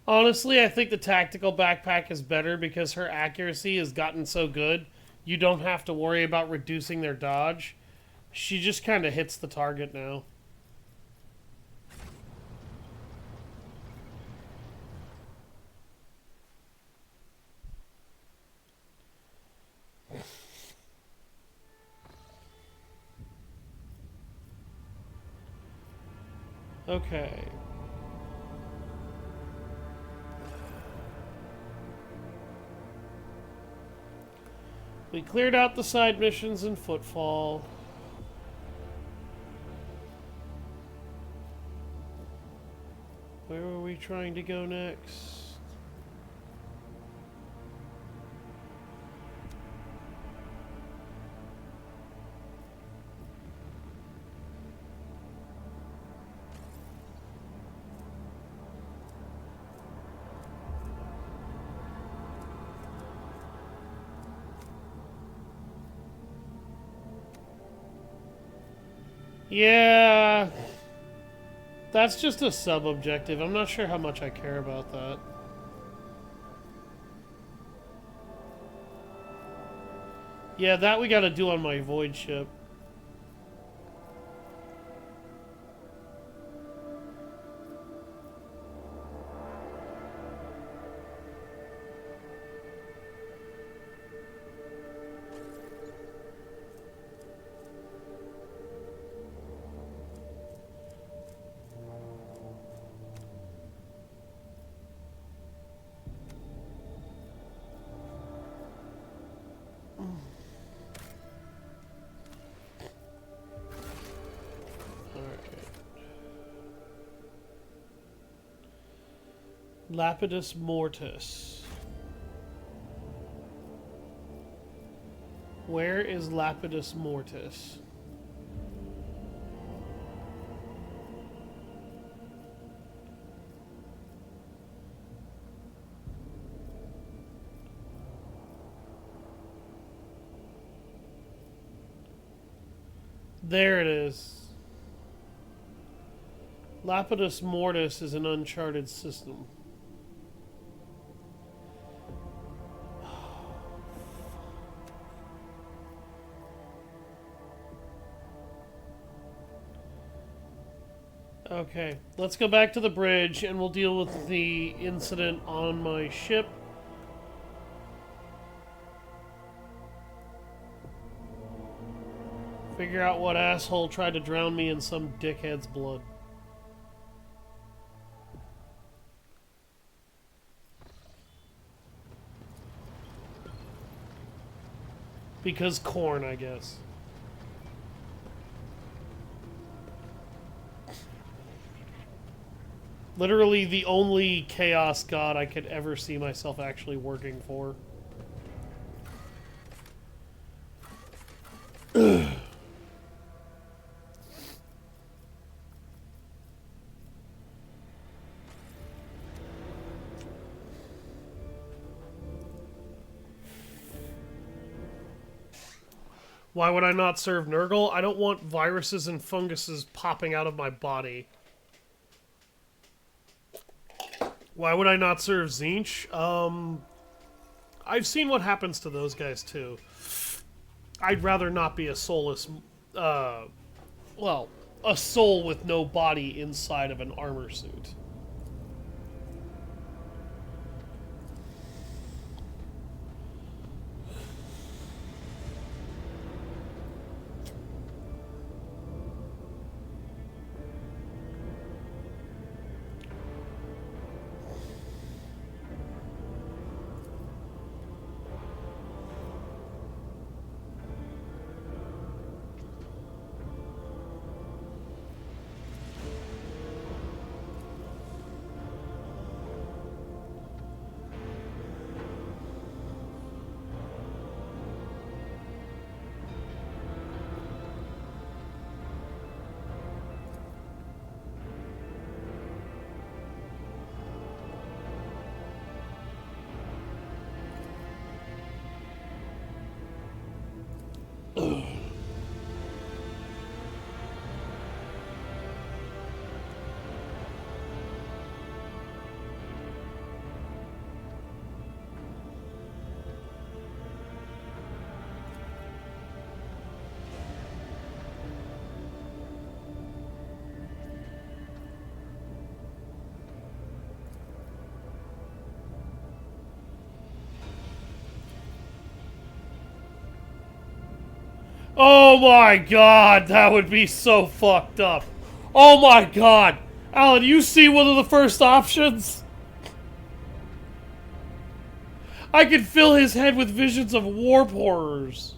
Honestly, I think the tactical backpack is better because her accuracy has gotten so good, you don't have to worry about reducing their dodge. She just kind of hits the target now. Okay. We cleared out the side missions in Footfall. we trying to go next? Yeah, that's just a sub-objective. I'm not sure how much I care about that. Yeah, that we gotta do on my void ship. Lapidus Mortis. Where is Lapidus Mortis? There it is. Lapidus Mortis is an uncharted system. Okay, let's go back to the bridge and we'll deal with the incident on my ship. Figure out what asshole tried to drown me in some dickhead's blood. Because corn, I guess. Literally the only chaos god I could ever see myself actually working for. Why would I not serve Nurgle? I don't want viruses and funguses popping out of my body. Why would I not serve Tzeentch? I've seen what happens to those guys too. I'd rather not be a soulless, well, a soul with no body inside of an armor suit. Oh my god, that would be so fucked up. Oh my god. Alan, you see one of the first options? I could fill his head with visions of warp horrors.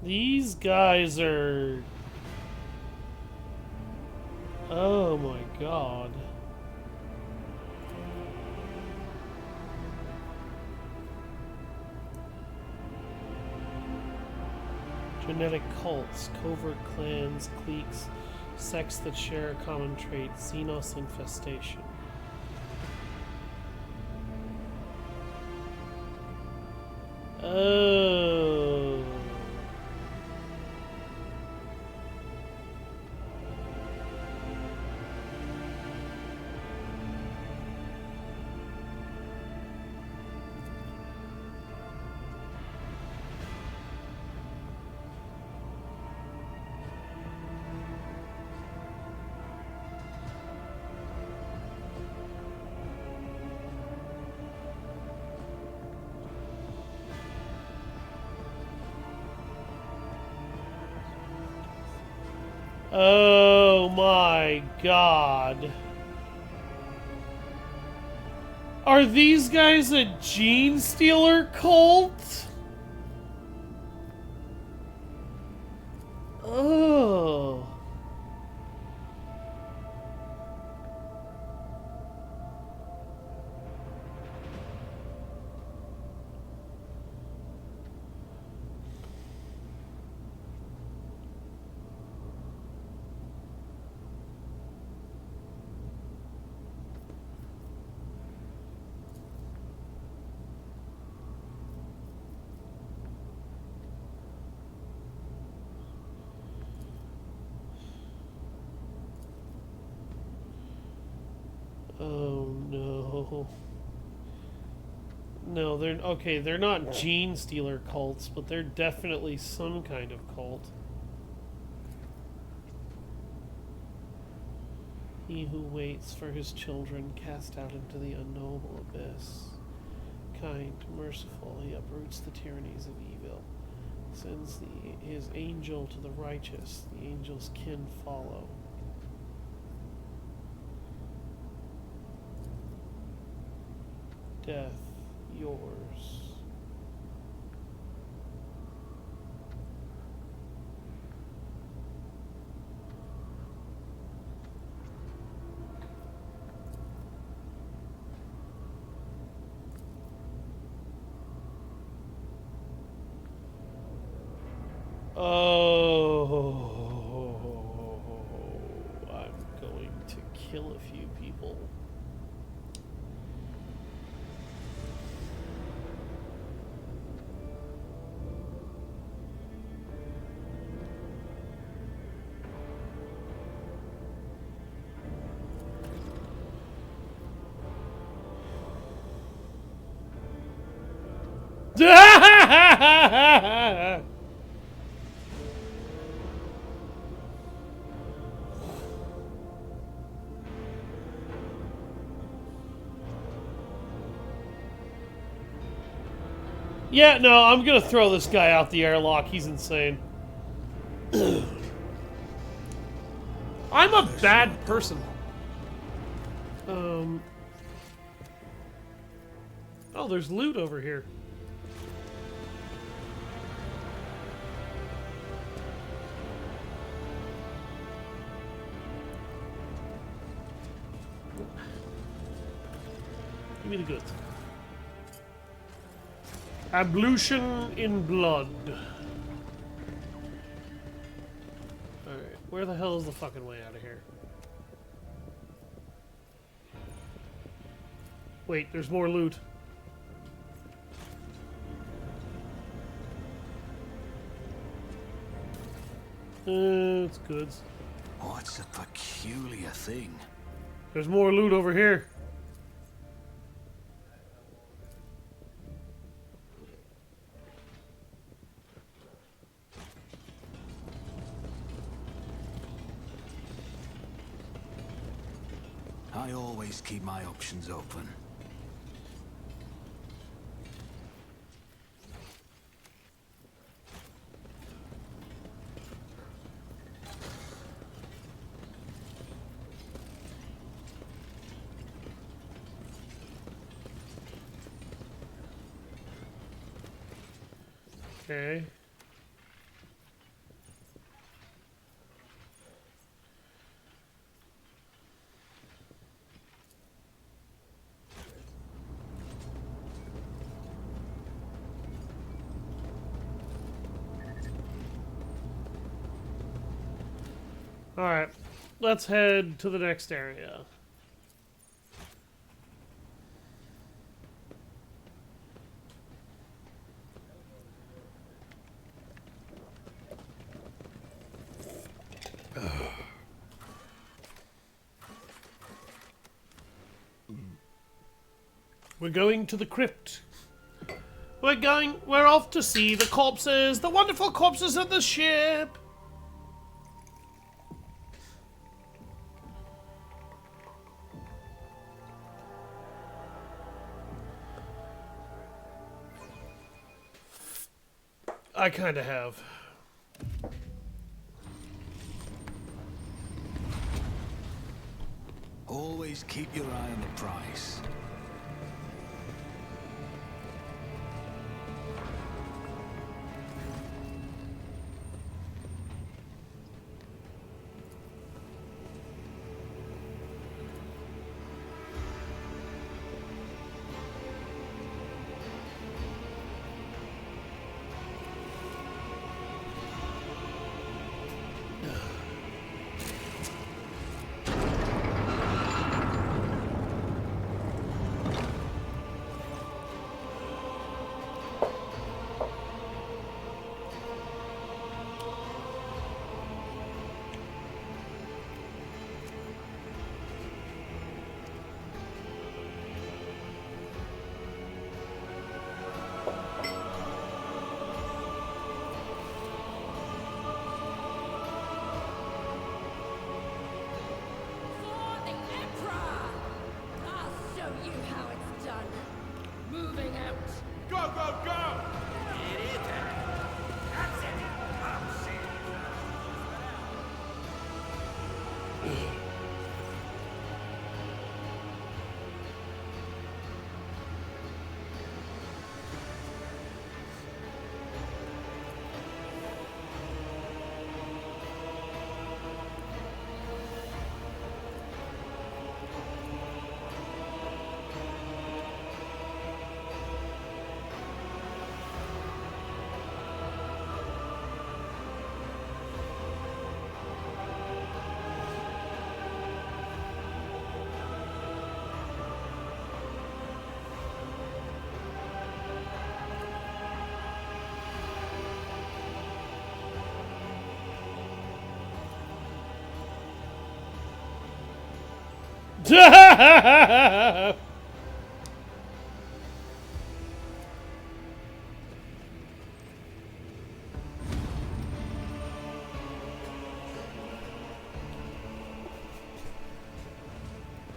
These guys are... Oh my god. Genetic cults, covert clans, cliques, sects that share a common trait, Xenos infestation. Oh. Oh my god. Are these guys a gene stealer cult? Oh. Oh no. No, they're okay, they're not gene stealer cults, but they're definitely some kind of cult. He who waits for his children cast out into the unknowable abyss. Kind, merciful, he uproots the tyrannies of evil. Sends his angel to the righteous, the angel's kin follow. Death, yours. Oh, I'm going to kill a few people. Yeah, no, I'm gonna throw this guy out the airlock. He's insane. I'm a bad person. Oh, there's loot over here. Give me the goods. Ablution in blood. Alright, where the hell is the fucking way out of here? Wait, there's more loot. It's goods. What's a peculiar thing? There's more loot over here. I always keep my options open. Okay. Alright, let's head to the next area. We're going to the crypt. We're off to see the corpses, the wonderful corpses of the ship. I kinda have. Always keep your eye on the price. For the Emperor! I'll show you how it's done. Moving out. Go, go, go!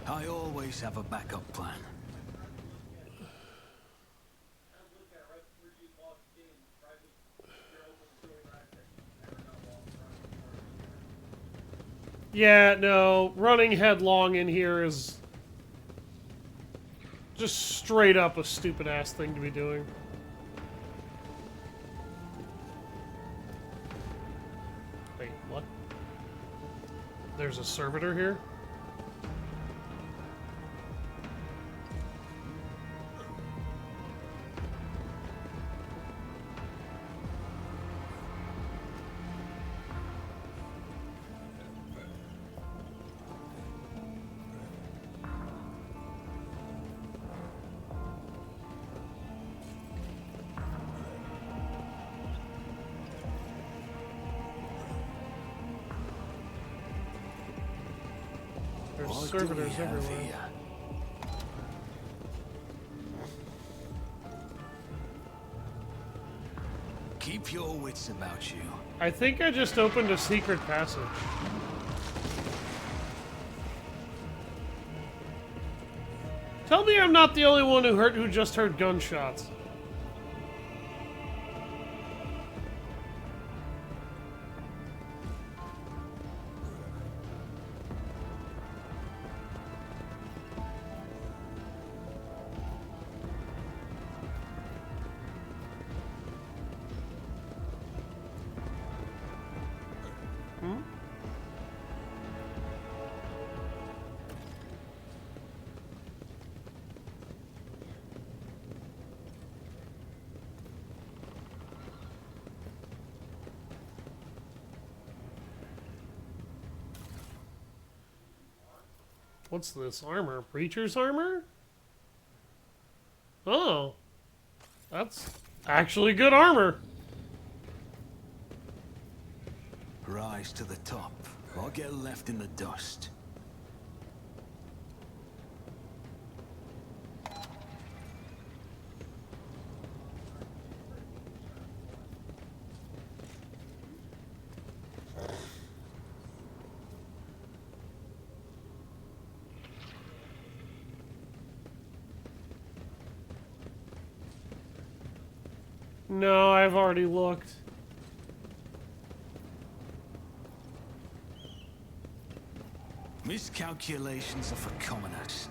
I always have a backup plan. Yeah, no, running headlong in here is just straight up a stupid ass thing to be doing. Wait, what? There's a servitor here? There's What do we servitors have everywhere. here? Keep your wits about you. I think I just opened a secret passage. Tell me I'm not the only one who just heard gunshots. What's this? Armor. Breacher's armor? Oh. That's actually good armor. Rise to the top, or get left in the dust. No, I've already looked. Miscalculations are for commoners.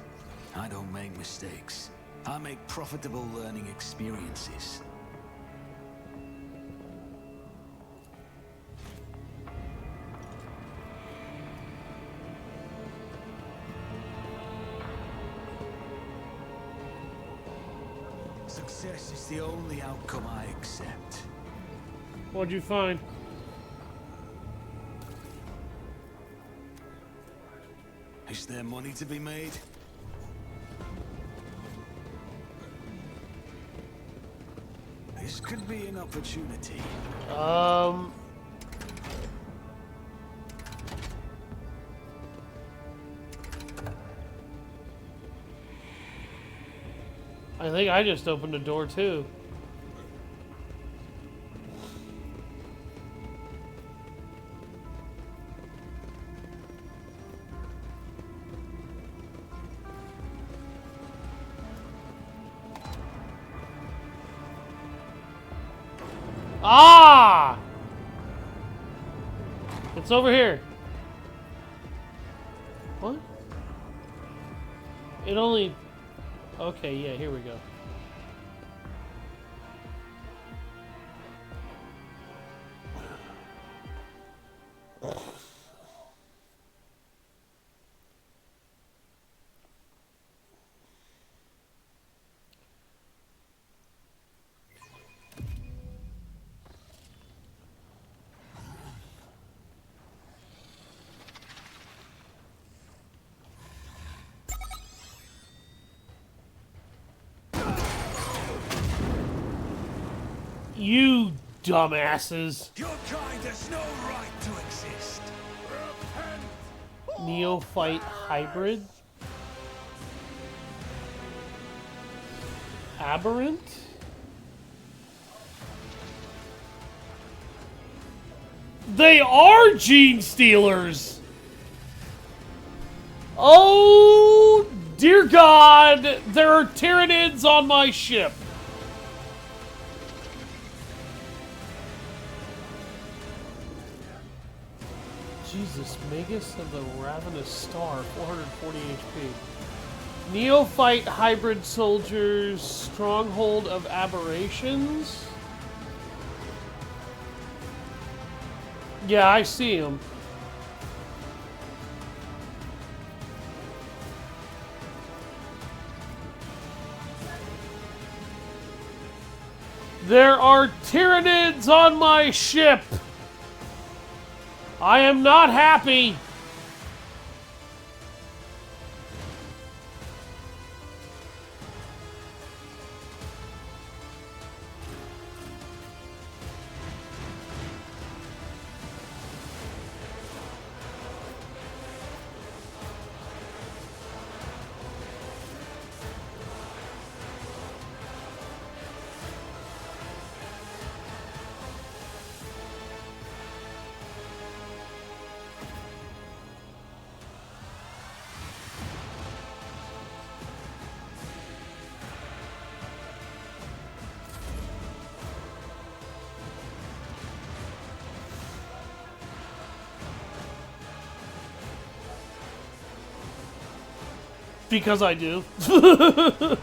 I don't make mistakes. I make profitable learning experiences. Success is the only outcome I accept. What'd you find? Is there money to be made? This could be an opportunity. I think I just opened a door too. Ah! It's over here. What? It only... Okay, yeah, here we go. You dumbasses. Your kind has no right to exist. Neophyte hybrid? Aberrant? They are gene stealers! Oh, dear God! There are Tyranids on my ship! Jesus, Magus of the Ravenous Star, 440 HP. Neophyte hybrid soldiers, stronghold of aberrations. Yeah, I see them. There are Tyranids on my ship. I am not happy. Because I do. Oh,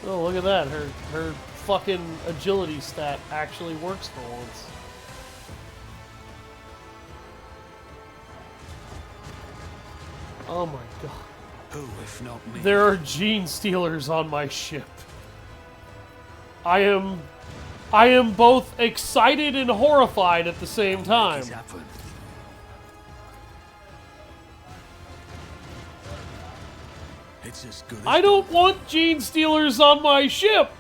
look at that. Her fucking agility stat actually works for once. Oh my God. Who, if not me? There are gene stealers on my ship. I am I am both excited and horrified at the same time. It's happened. It's as good as I don't want gene stealers on my ship.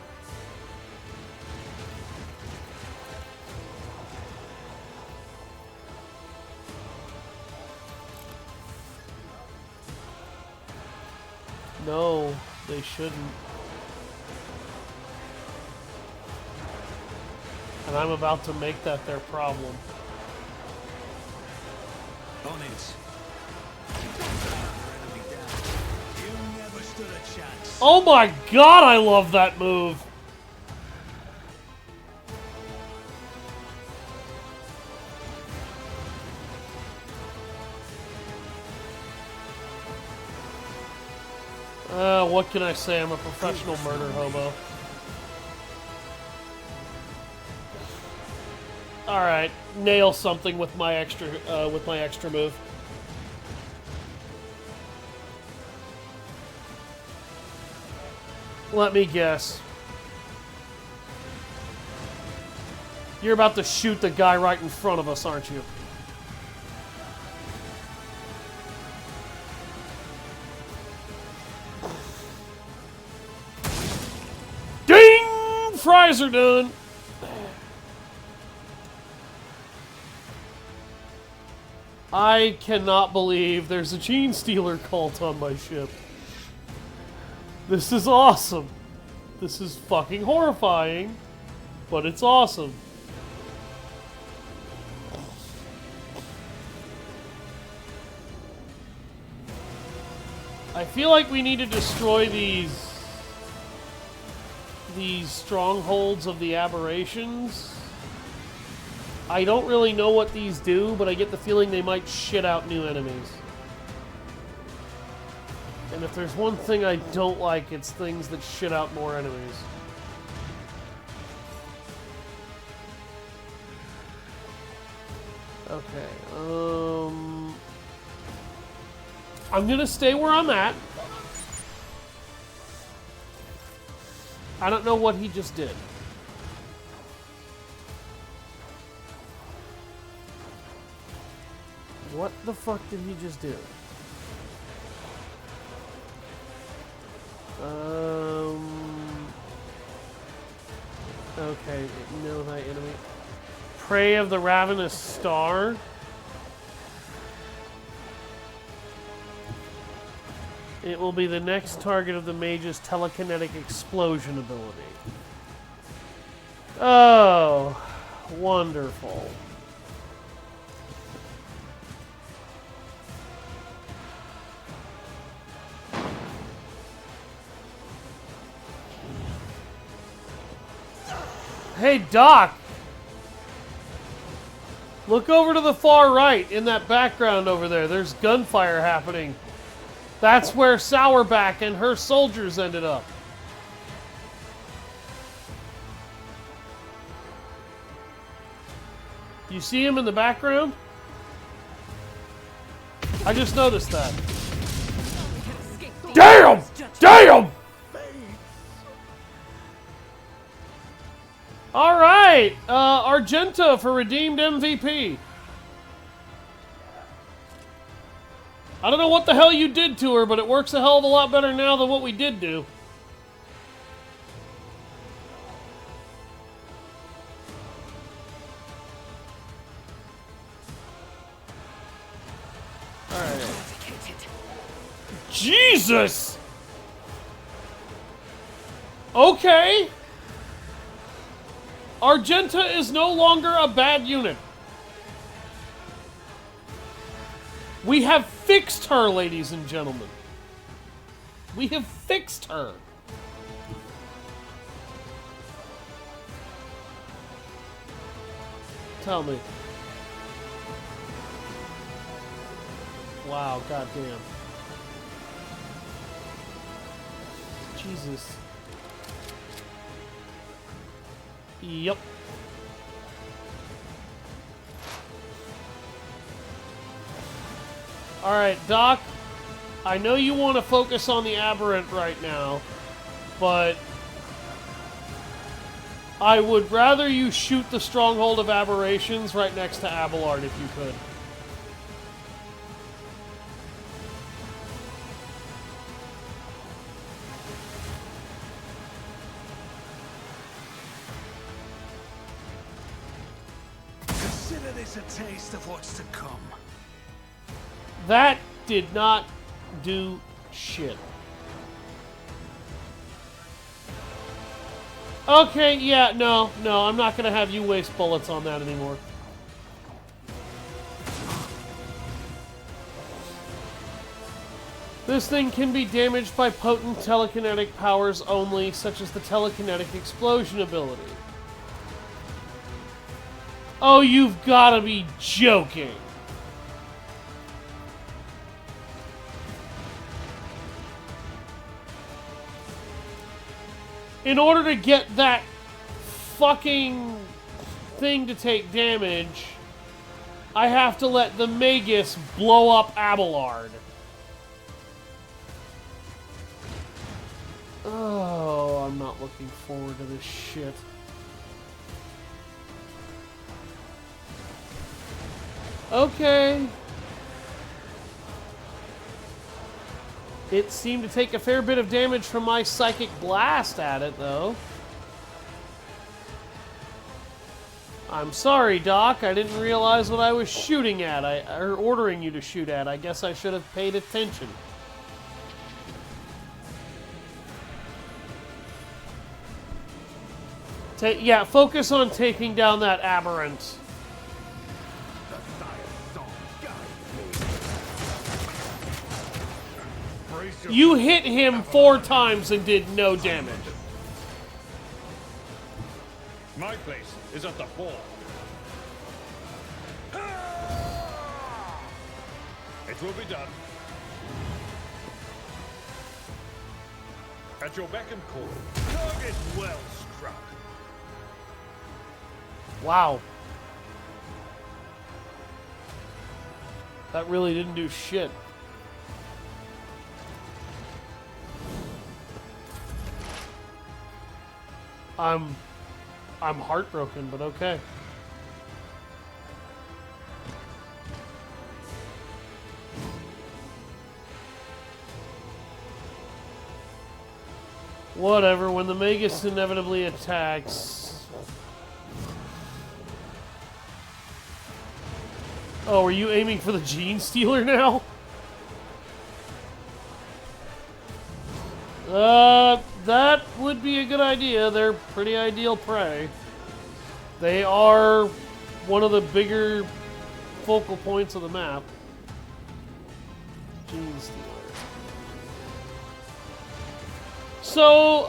No, they shouldn't. And I'm about to make that their problem. on it. Enemy down. You never stood a chance. Oh my god, I love that move. What can I say? I'm a professional murder hobo. All right, nail something with my extra move. Let me guess. You're about to shoot the guy right in front of us, aren't you? Ding! Fries are done. I cannot believe there's a gene stealer cult on my ship. This is awesome. This is fucking horrifying, but it's awesome. I feel like we need to destroy these strongholds of the aberrations. I don't really know what these do, but I get the feeling they might shit out new enemies. And if there's one thing I don't like, it's things that shit out more enemies. Okay, I'm gonna stay where I'm at. I don't know what he just did. What the fuck did he just do? Okay, know thy enemy. Prey of the Ravenous Star. It will be the next target of the mage's telekinetic explosion ability. Oh, wonderful. Hey, Doc! Look over to the far right in that background over there. There's gunfire happening. That's where Sourback and her soldiers ended up. You see him in the background? I just noticed that. Damn! Damn! All right, Argenta for redeemed MVP. I don't know what the hell you did to her, but it works a hell of a lot better now than what we did do. All right. Jesus! Okay. Argenta is no longer a bad unit. We have fixed her, ladies and gentlemen. We have fixed her. Tell me. Wow, goddamn. Jesus. Yep. Alright, Doc. I know you want to focus on the Aberrant right now, but I would rather you shoot the Stronghold of Aberrations right next to Abelard if you could. Consider this a taste of what's to come. That did not do shit. Okay, yeah, no, I'm not gonna have you waste bullets on that anymore. This thing can be damaged by potent telekinetic powers only, such as the telekinetic explosion ability. Oh, you've gotta be joking. In order to get that fucking thing to take damage, I have to let the Magus blow up Abelard. Oh, I'm not looking forward to this shit. Okay. It seemed to take a fair bit of damage from my Psychic Blast at it, though. I'm sorry, Doc. I didn't realize what I was shooting at, or ordering you to shoot at. I guess I should have paid attention. Yeah, focus on taking down that aberrant. You hit him 4 times and did no damage. My place is at the fort. It will be done. At your beck and call. Target well struck. Wow. That really didn't do shit. I'm heartbroken, but okay. Whatever, when the Magus inevitably attacks... Oh, are you aiming for the Gene Stealer now? That would be a good idea. They're pretty ideal prey. They are one of the bigger focal points of the map. Gene Stealer. So,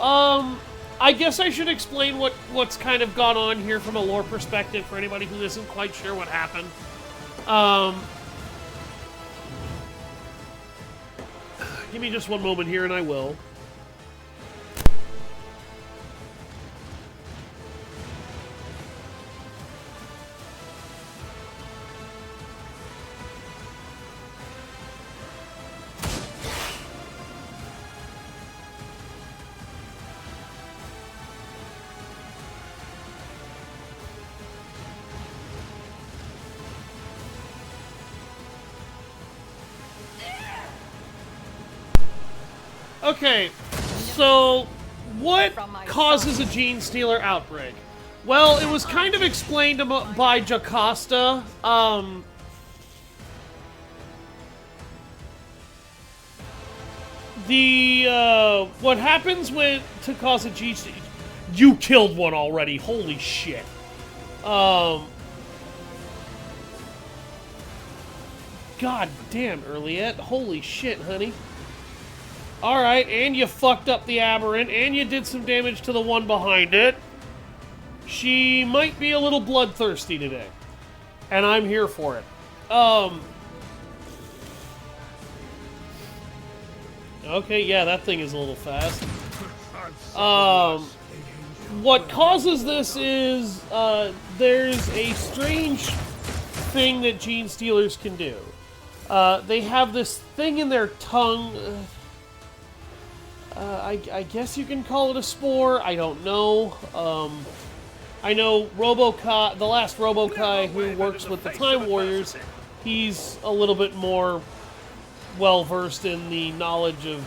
I guess I should explain what's kind of gone on here from a lore perspective for anybody who isn't quite sure what happened. Give me just one moment here and I will. Okay, so what causes a Gene Stealer outbreak? Well, it was kind of explained by Jocasta. What happens to cause a Gene Stealer? You killed one already. Holy shit. God damn, Earliette. Holy shit, honey. Alright, and you fucked up the aberrant, and you did some damage to the one behind it. She might be a little bloodthirsty today. And I'm here for it. Okay, yeah, that thing is a little fast. What causes this is, there's a strange thing that Gene Stealers can do. They have this thing in their tongue... I guess you can call it a spore. I don't know. I know Robokai, the last Robokai who works with the Time Warriors, he's a little bit more well-versed in the knowledge of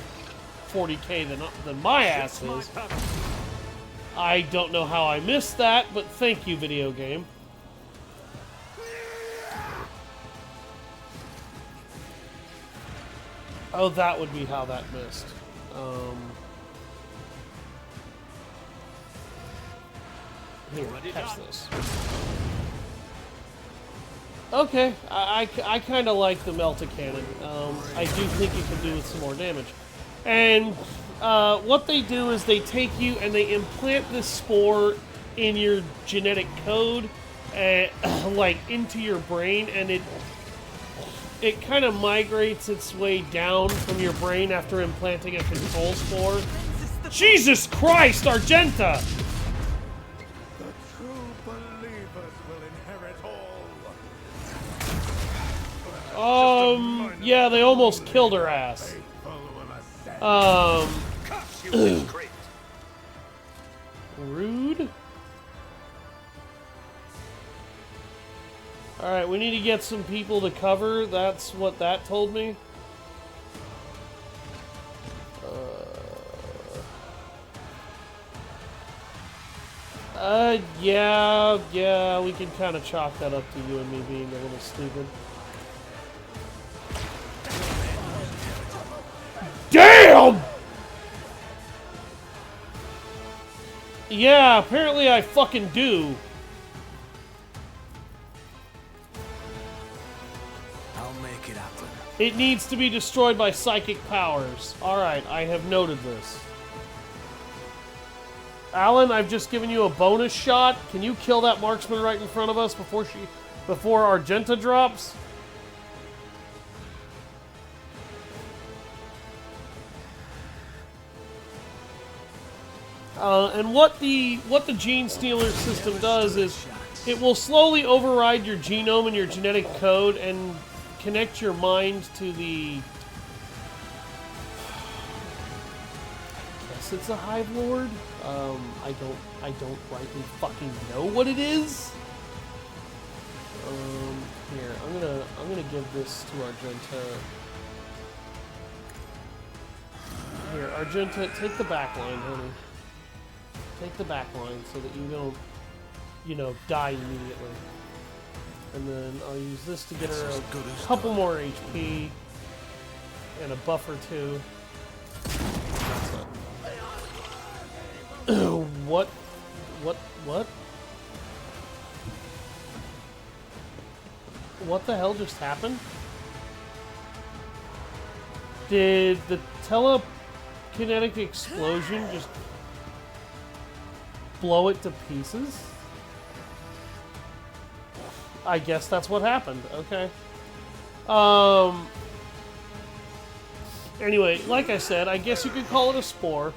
40k than my ass is. I don't know how I missed that, but thank you, video game. Oh, that would be how that missed. Here, catch this. Okay, I kind of like the melta cannon. I do think it can do with some more damage. And what they do is they take you and they implant this spore in your genetic code, like into your brain, and it kind of migrates its way down from your brain after implanting a control spore. Jesus Christ, Argenta! The true believers will inherit all. Yeah, they almost killed her ass. Rude. Alright, we need to get some people to cover. That's what that told me. Yeah, we can kind of chalk that up to you and me being a little stupid. Damn! Yeah, apparently I fucking do. I'll make it happen. It needs to be destroyed by psychic powers. Alright, I have noted this. Alan, I've just given you a bonus shot. Can you kill that marksman right in front of us before Argenta drops? And what the gene stealer system does is it will slowly override your genome and your genetic code and connect your mind to the... I guess it's a Hive Lord. I don't rightly fucking know what it is. Here, I'm gonna give this to Argenta. Here, Argenta, take the back line, honey. Take the back line so that you don't, you know, die immediately. And then I'll use this to get her a couple more HP and a buff or two. What? What the hell just happened? Did the telekinetic explosion just blow it to pieces? I guess that's what happened. Okay. Anyway, like I said, I guess you could call it a spore.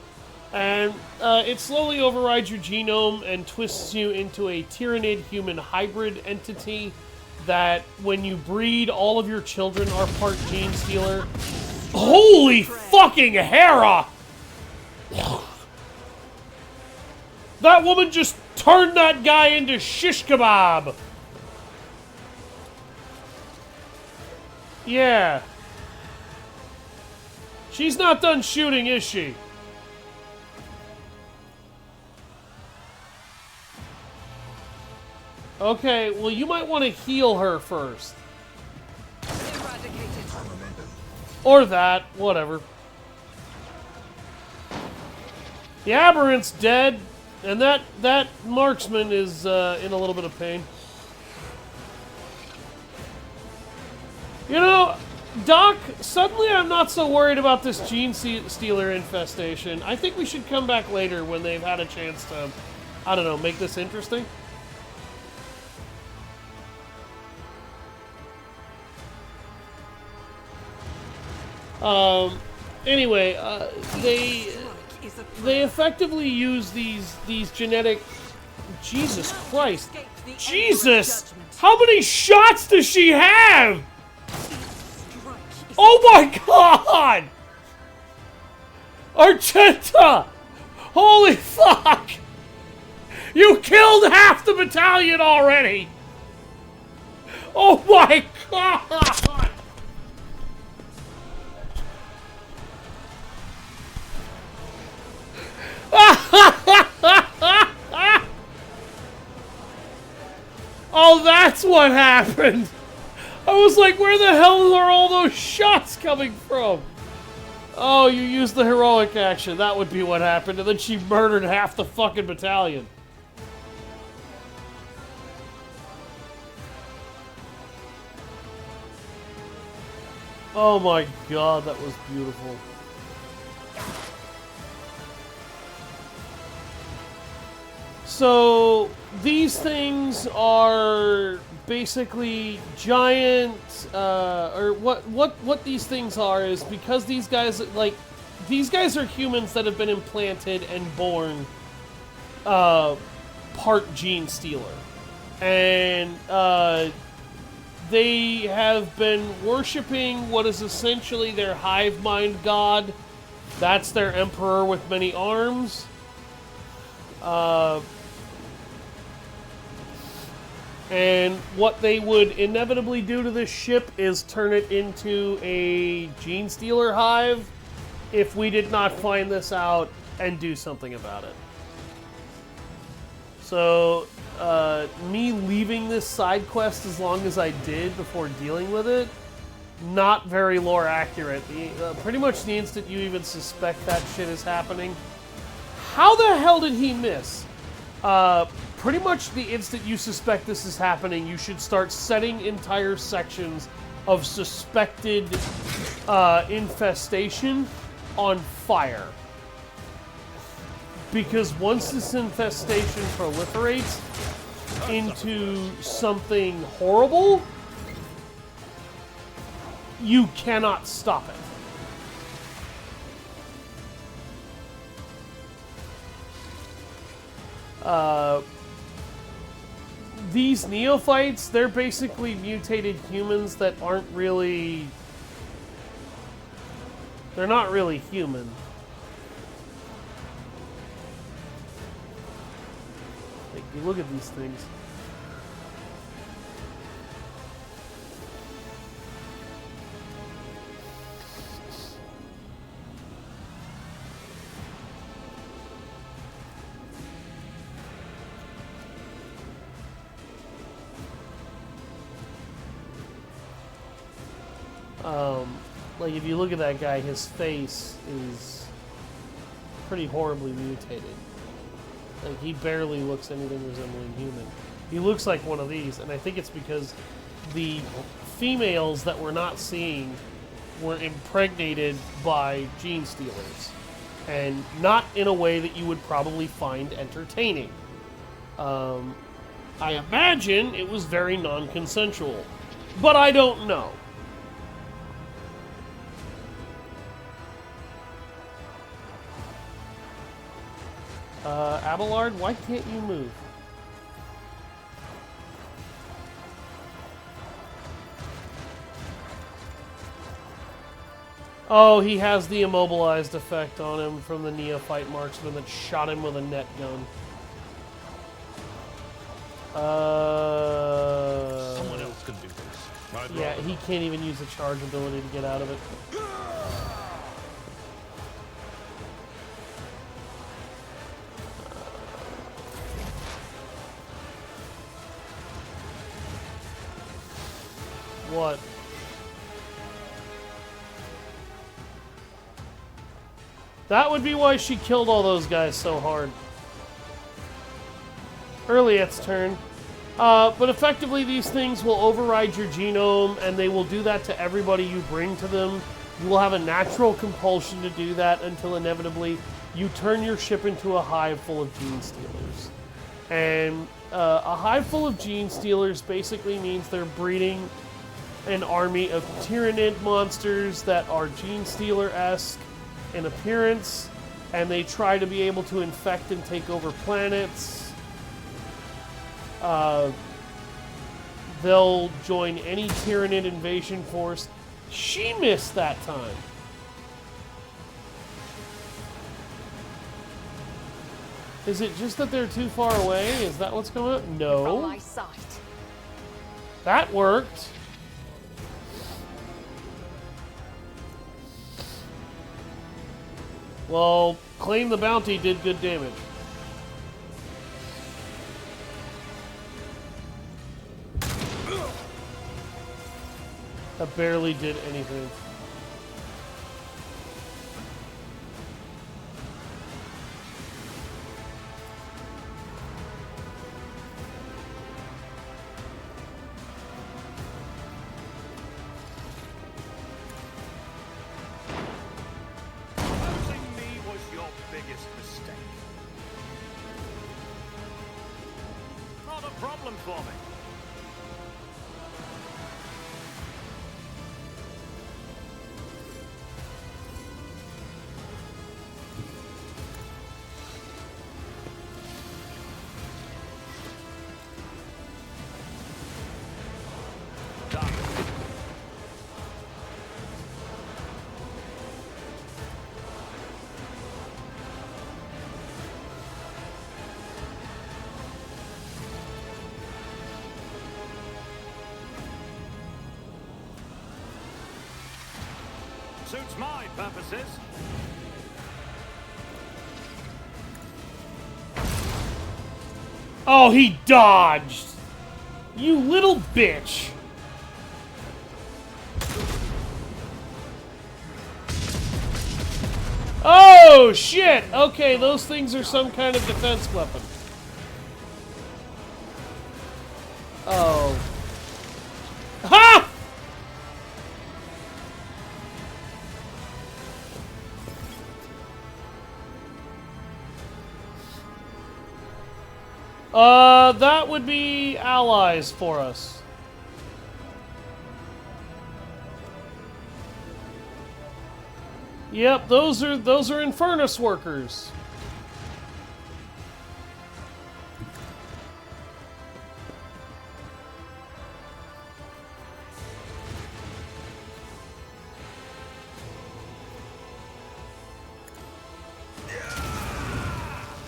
And it slowly overrides your genome and twists you into a tyrannid human hybrid entity that, when you breed, all of your children are part gene stealer. Holy fucking Hera! That woman just turned that guy into shish kebab! Yeah. She's not done shooting, is she? Okay, well, you might want to heal her first. Or that, whatever. The Aberrant's dead, and that marksman is in a little bit of pain. You know, Doc, suddenly I'm not so worried about this gene stealer infestation. I think we should come back later when they've had a chance to, I don't know, make this interesting. Anyway, they effectively use these genetic... Jesus Christ. Jesus! How many shots does she have? Oh my God! Argenta! Holy fuck! You killed half the battalion already! Oh my god! Oh, that's what happened! I was like, where the hell are all those shots coming from? Oh, you used the heroic action. That would be what happened. And then she murdered half the fucking battalion. Oh my god, that was beautiful. So, these things are basically giant, or what these things are is because these guys, like, these guys are humans that have been implanted and born, part gene stealer. And, they have been worshipping what is essentially their hive mind god. That's their emperor with many arms. And what they would inevitably do to this ship is turn it into a gene stealer hive if we did not find this out and do something about it. So, me leaving this side quest as long as I did before dealing with it, not very lore accurate. Pretty much the instant you even suspect that shit is happening. How the hell did he miss? Pretty much the instant you suspect this is happening, you should start setting entire sections of suspected infestation on fire. Because once this infestation proliferates into something horrible, you cannot stop it. These neophytes, they're basically mutated humans that aren't really... They're not really human. Like, you look at these things. Like, if you look at that guy, his face is pretty horribly mutated. Like, he barely looks anything resembling human. He looks like one of these, and I think it's because the females that we're not seeing were impregnated by gene stealers. And not in a way that you would probably find entertaining. I imagine it was very non-consensual. But I don't know. Abelard, why can't you move? Oh, he has the immobilized effect on him from the neophyte marksman that shot him with a net gun. Someone else can do this. Yeah, he can't even use the charge ability to get out of it. What? That would be why she killed all those guys so hard. Earliet's turn. But effectively, these things will override your genome, and they will do that to everybody you bring to them. You will have a natural compulsion to do that until inevitably you turn your ship into a hive full of gene stealers. And a hive full of gene stealers basically means they're breeding an army of Tyrannid monsters that are gene stealer-esque in appearance, and they try to be able to infect and take over planets. They'll join any Tyrannid invasion force. She missed that time. Is it just that they're too far away? Is that what's going on? From No. my sight. That worked. Well, claim the bounty did good damage. That barely did anything. Opposing me was your biggest mistake. Not a problem for me. Done. Suits my purposes. Oh, he dodged! You little bitch! Oh, shit! Okay, those things are some kind of defense weapon. Oh. Ha! That would be allies for us. Yep, those are Infernus workers.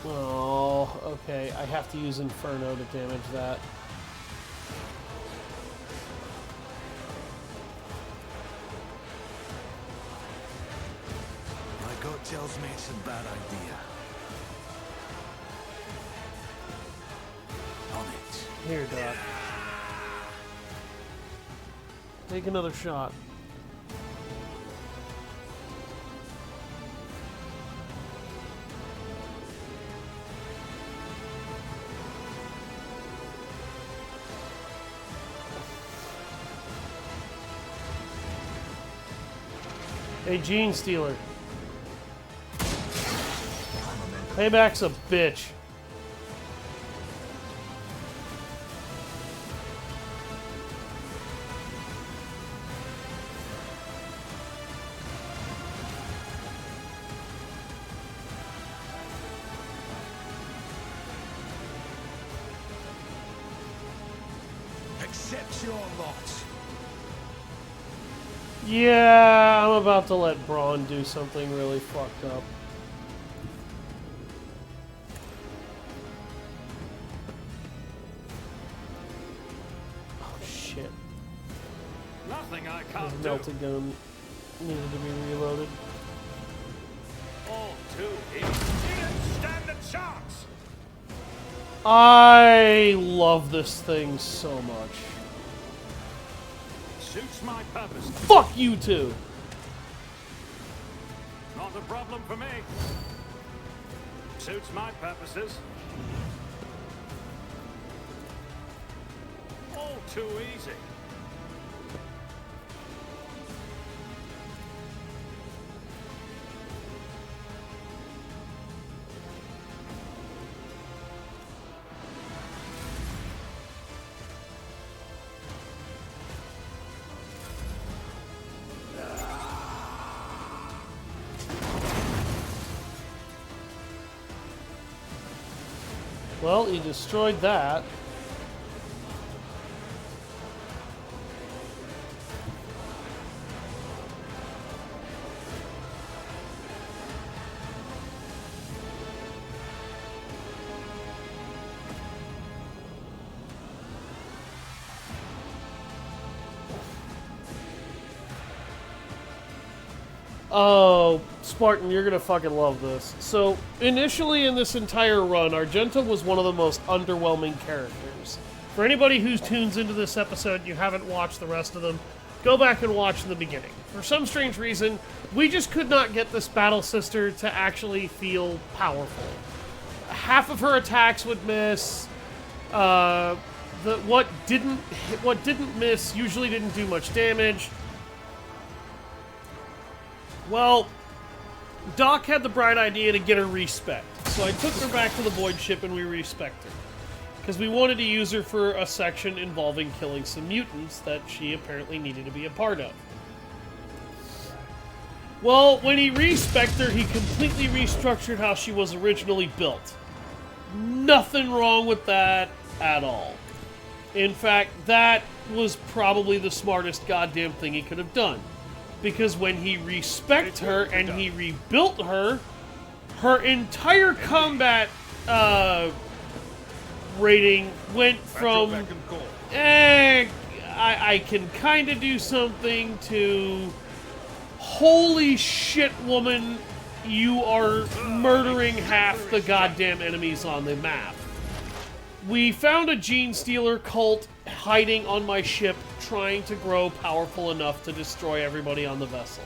Oh, okay. I have to use Inferno to damage that. My gut tells me it's a bad idea. On it. Here, Doc. Take another shot. Hey, Gene Stealer. Payback's a bitch. Accept your lot. Yeah, I'm about to let Braun do something really fucked up. Oh shit. Nothing I His can't do. melted gun needed to be reloaded. All too easy. He didn't stand a chance. I love this thing so much. Suits my purpose. Fuck you too! Not a problem for me. Suits my purposes. All too easy. Well, he destroyed that. Oh, Spartan, you're gonna fucking love this. So, initially in this entire run, Argenta was one of the most underwhelming characters. For anybody who tunes into this episode and you haven't watched the rest of them, go back and watch the beginning. For some strange reason, we just could not get this battle sister to actually feel powerful. Half of her attacks would miss. What didn't miss usually didn't do much damage. Well, Doc had the bright idea to get her respect, so I took her back to the Void Ship and we respect her. Because we wanted to use her for a section involving killing some mutants that she apparently needed to be a part of. Well, when he respected her, he completely restructured how she was originally built. Nothing wrong with that at all. In fact, that was probably the smartest goddamn thing he could have done. Because when he respected her and he rebuilt her, her entire combat rating went from I can kind of do something to holy shit, woman, you are murdering half the goddamn enemies on the map. We found a gene stealer cult hiding on my ship, trying to grow powerful enough to destroy everybody on the vessel.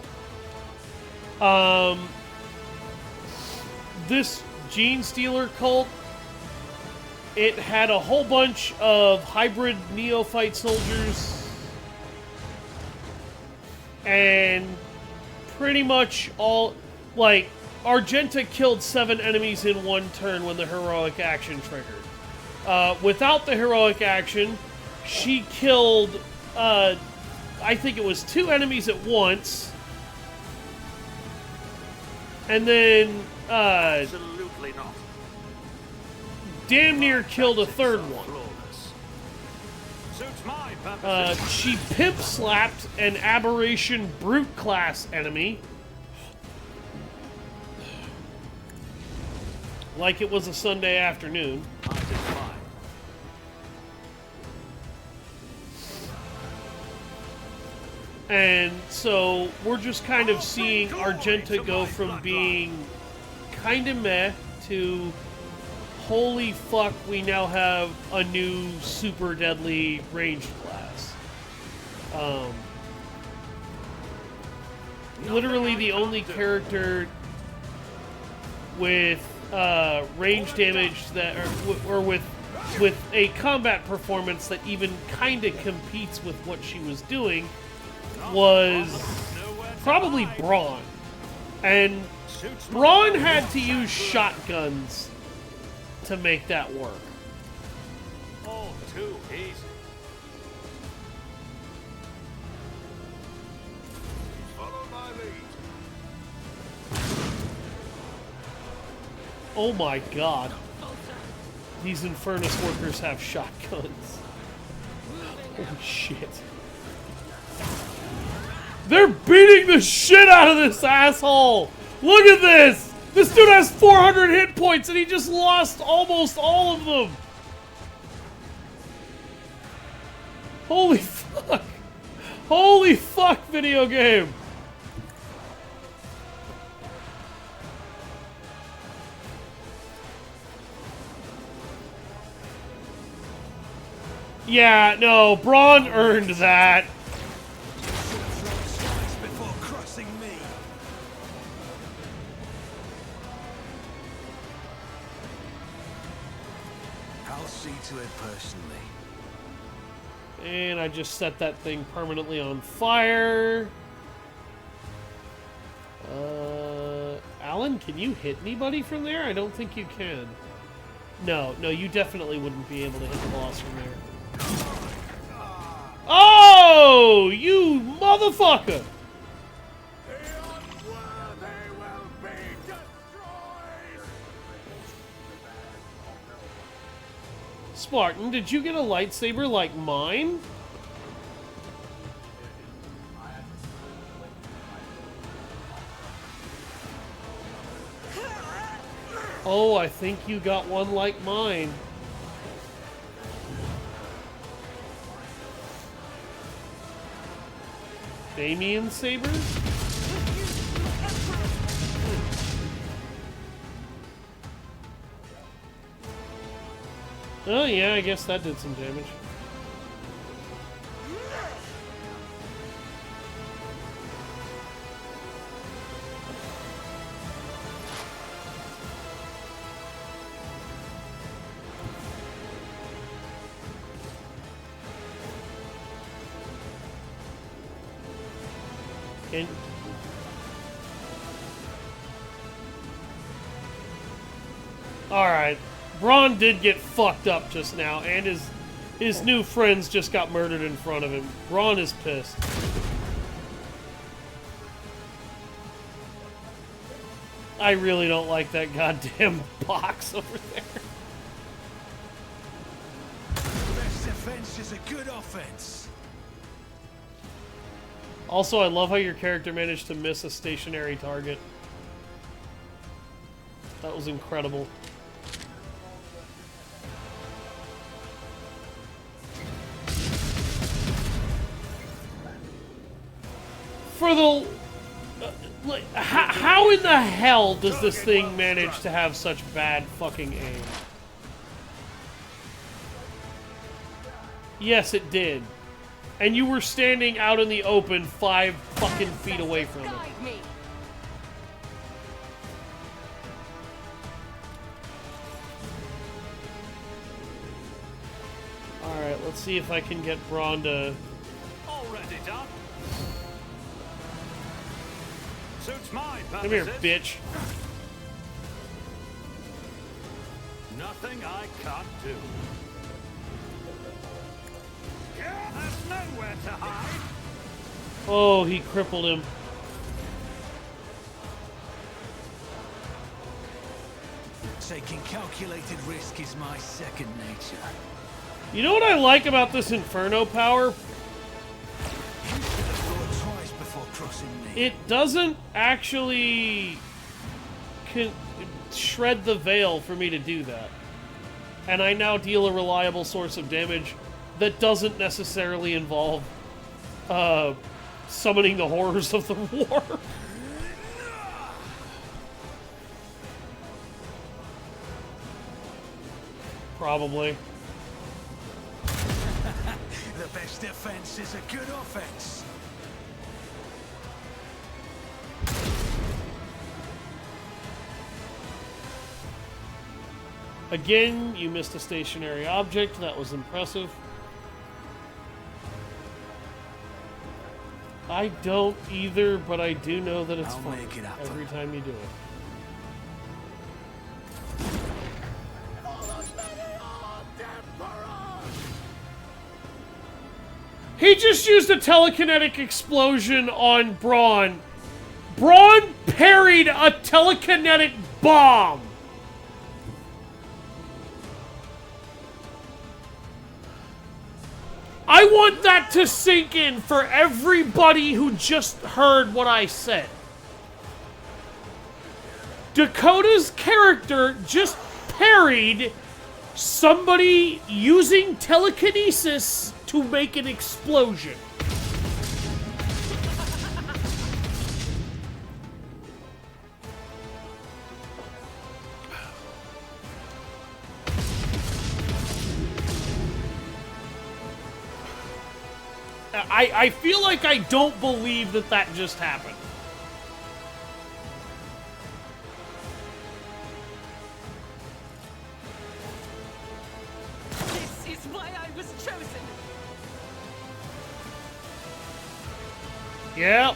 This gene stealer cult, it had a whole bunch of hybrid neophyte soldiers, and pretty much all, like, Argenta killed 7 enemies in one turn when the heroic action triggered. Without the heroic action, she killed, I think it was 2 enemies at once. And then, Absolutely not. damn near killed a 3rd one. Suits my purposes. She pimp slapped an aberration brute class enemy. Like it was a Sunday afternoon. I did fine. And so we're just kind of seeing Argenta go from being kind of meh to holy fuck, we now have a new super deadly ranged class. Literally the only character with range damage that, or with a combat performance that even kind of competes with what she was doing was probably Braun. And Braun had to use shotguns to make that work. All too easy. Follow my lead. Oh my god. These Infernus workers have shotguns. Holy shit. They're beating the shit out of this asshole! Look at this! This dude has 400 hit points and he just lost almost all of them! Holy fuck! Holy fuck, video game! Yeah, no, Braun earned that. Before crossing me. I'll see to it personally. And I just set that thing permanently on fire. Alan, can you hit anybody from there? I don't think you can. No, you definitely wouldn't be able to hit the boss from there. Oh, you motherfucker! Spartan, did you get a lightsaber like mine? Oh, I think you got one like mine. Damien sabers? Oh yeah, I guess that did some damage. And alright. Braun did get fucked up just now, and his new friends just got murdered in front of him. Braun is pissed. I really don't like that goddamn box over there. Best defense is a good offense. Also, I love how your character managed to miss a stationary target. That was incredible. For the... like, how in the hell does this thing manage to have such bad fucking aim? Yes, it did. And you were standing out in the open 5 fucking feet away from it. Guide me. Alright, let's see if I can get Braun to... Already done. Suits my Come here, purposes. bitch. Nothing I can't do. There's nowhere to hide. Oh, he crippled him. Taking calculated risk is my second nature. You know what I like about this Inferno power? You should have thought twice before crossing me. It doesn't actually shred the veil for me to do that. And I now deal a reliable source of damage that doesn't necessarily involve summoning the horrors of the war. Probably. The best defense is a good offense. Again, you missed a stationary object. That was impressive. I don't either, but I do know that it's I'll fun make it up. every time you do it. He just used a telekinetic explosion on Braun. Braun parried a telekinetic bomb. I want that to sink in for everybody who just heard what I said. Dakota's character just parried somebody using telekinesis to make an explosion. I feel like I don't believe that that just happened. This is why I was chosen. Yep.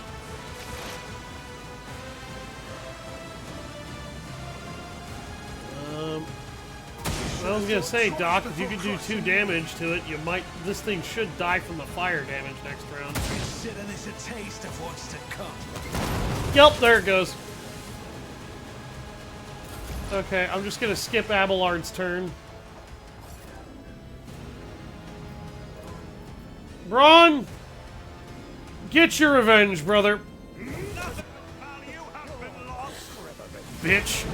I was gonna say, Doc, if you could do 2 damage to it, you might. This thing should die from the fire damage next round. Consider this a taste of what's to come. Yep, there it goes. Okay, I'm just gonna skip Abelard's turn. Braun! Get your revenge, brother. Bitch.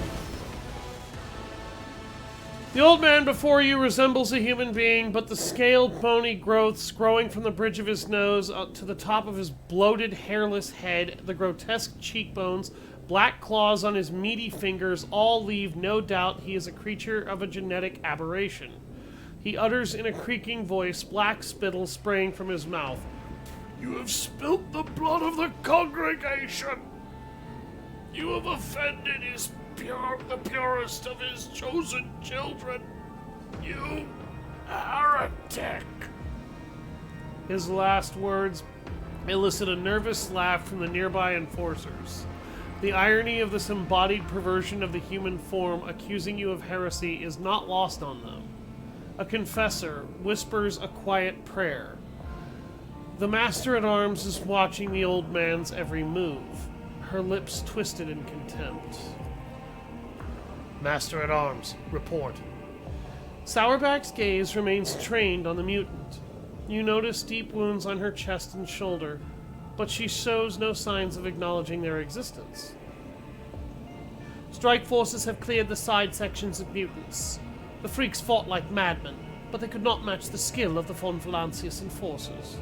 The old man before you resembles a human being, but the scaled, bony growths growing from the bridge of his nose up to the top of his bloated, hairless head, the grotesque cheekbones, black claws on his meaty fingers all leave no doubt he is a creature of a genetic aberration. He utters in a creaking voice, black spittle spraying from his mouth. You have spilt the blood of the congregation! You have offended the purest of his chosen children! You heretic! His last words elicit a nervous laugh from the nearby enforcers. The irony of this embodied perversion of the human form accusing you of heresy is not lost on them. A confessor whispers a quiet prayer. The Master-at-Arms is watching the old man's every move, her lips twisted in contempt. Master-at-Arms, report. Sourback's gaze remains trained on the mutant. You notice deep wounds on her chest and shoulder, but she shows no signs of acknowledging their existence. Strike forces have cleared the side sections of mutants. The freaks fought like madmen, but they could not match the skill of the Von Valancius enforcers.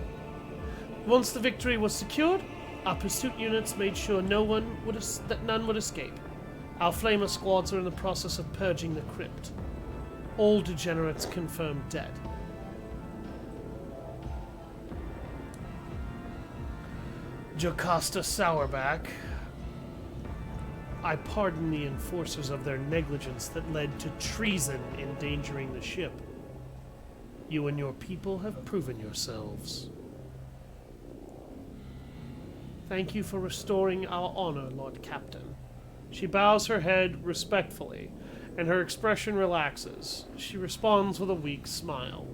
Once the victory was secured, our pursuit units made sure that none would escape. Our Flamer squads are in the process of purging the crypt. All degenerates confirmed dead. Jocasta Sourback, I pardon the enforcers of their negligence that led to treason endangering the ship. You and your people have proven yourselves. Thank you for restoring our honor, Lord Captain. She bows her head respectfully, and her expression relaxes. She responds with a weak smile.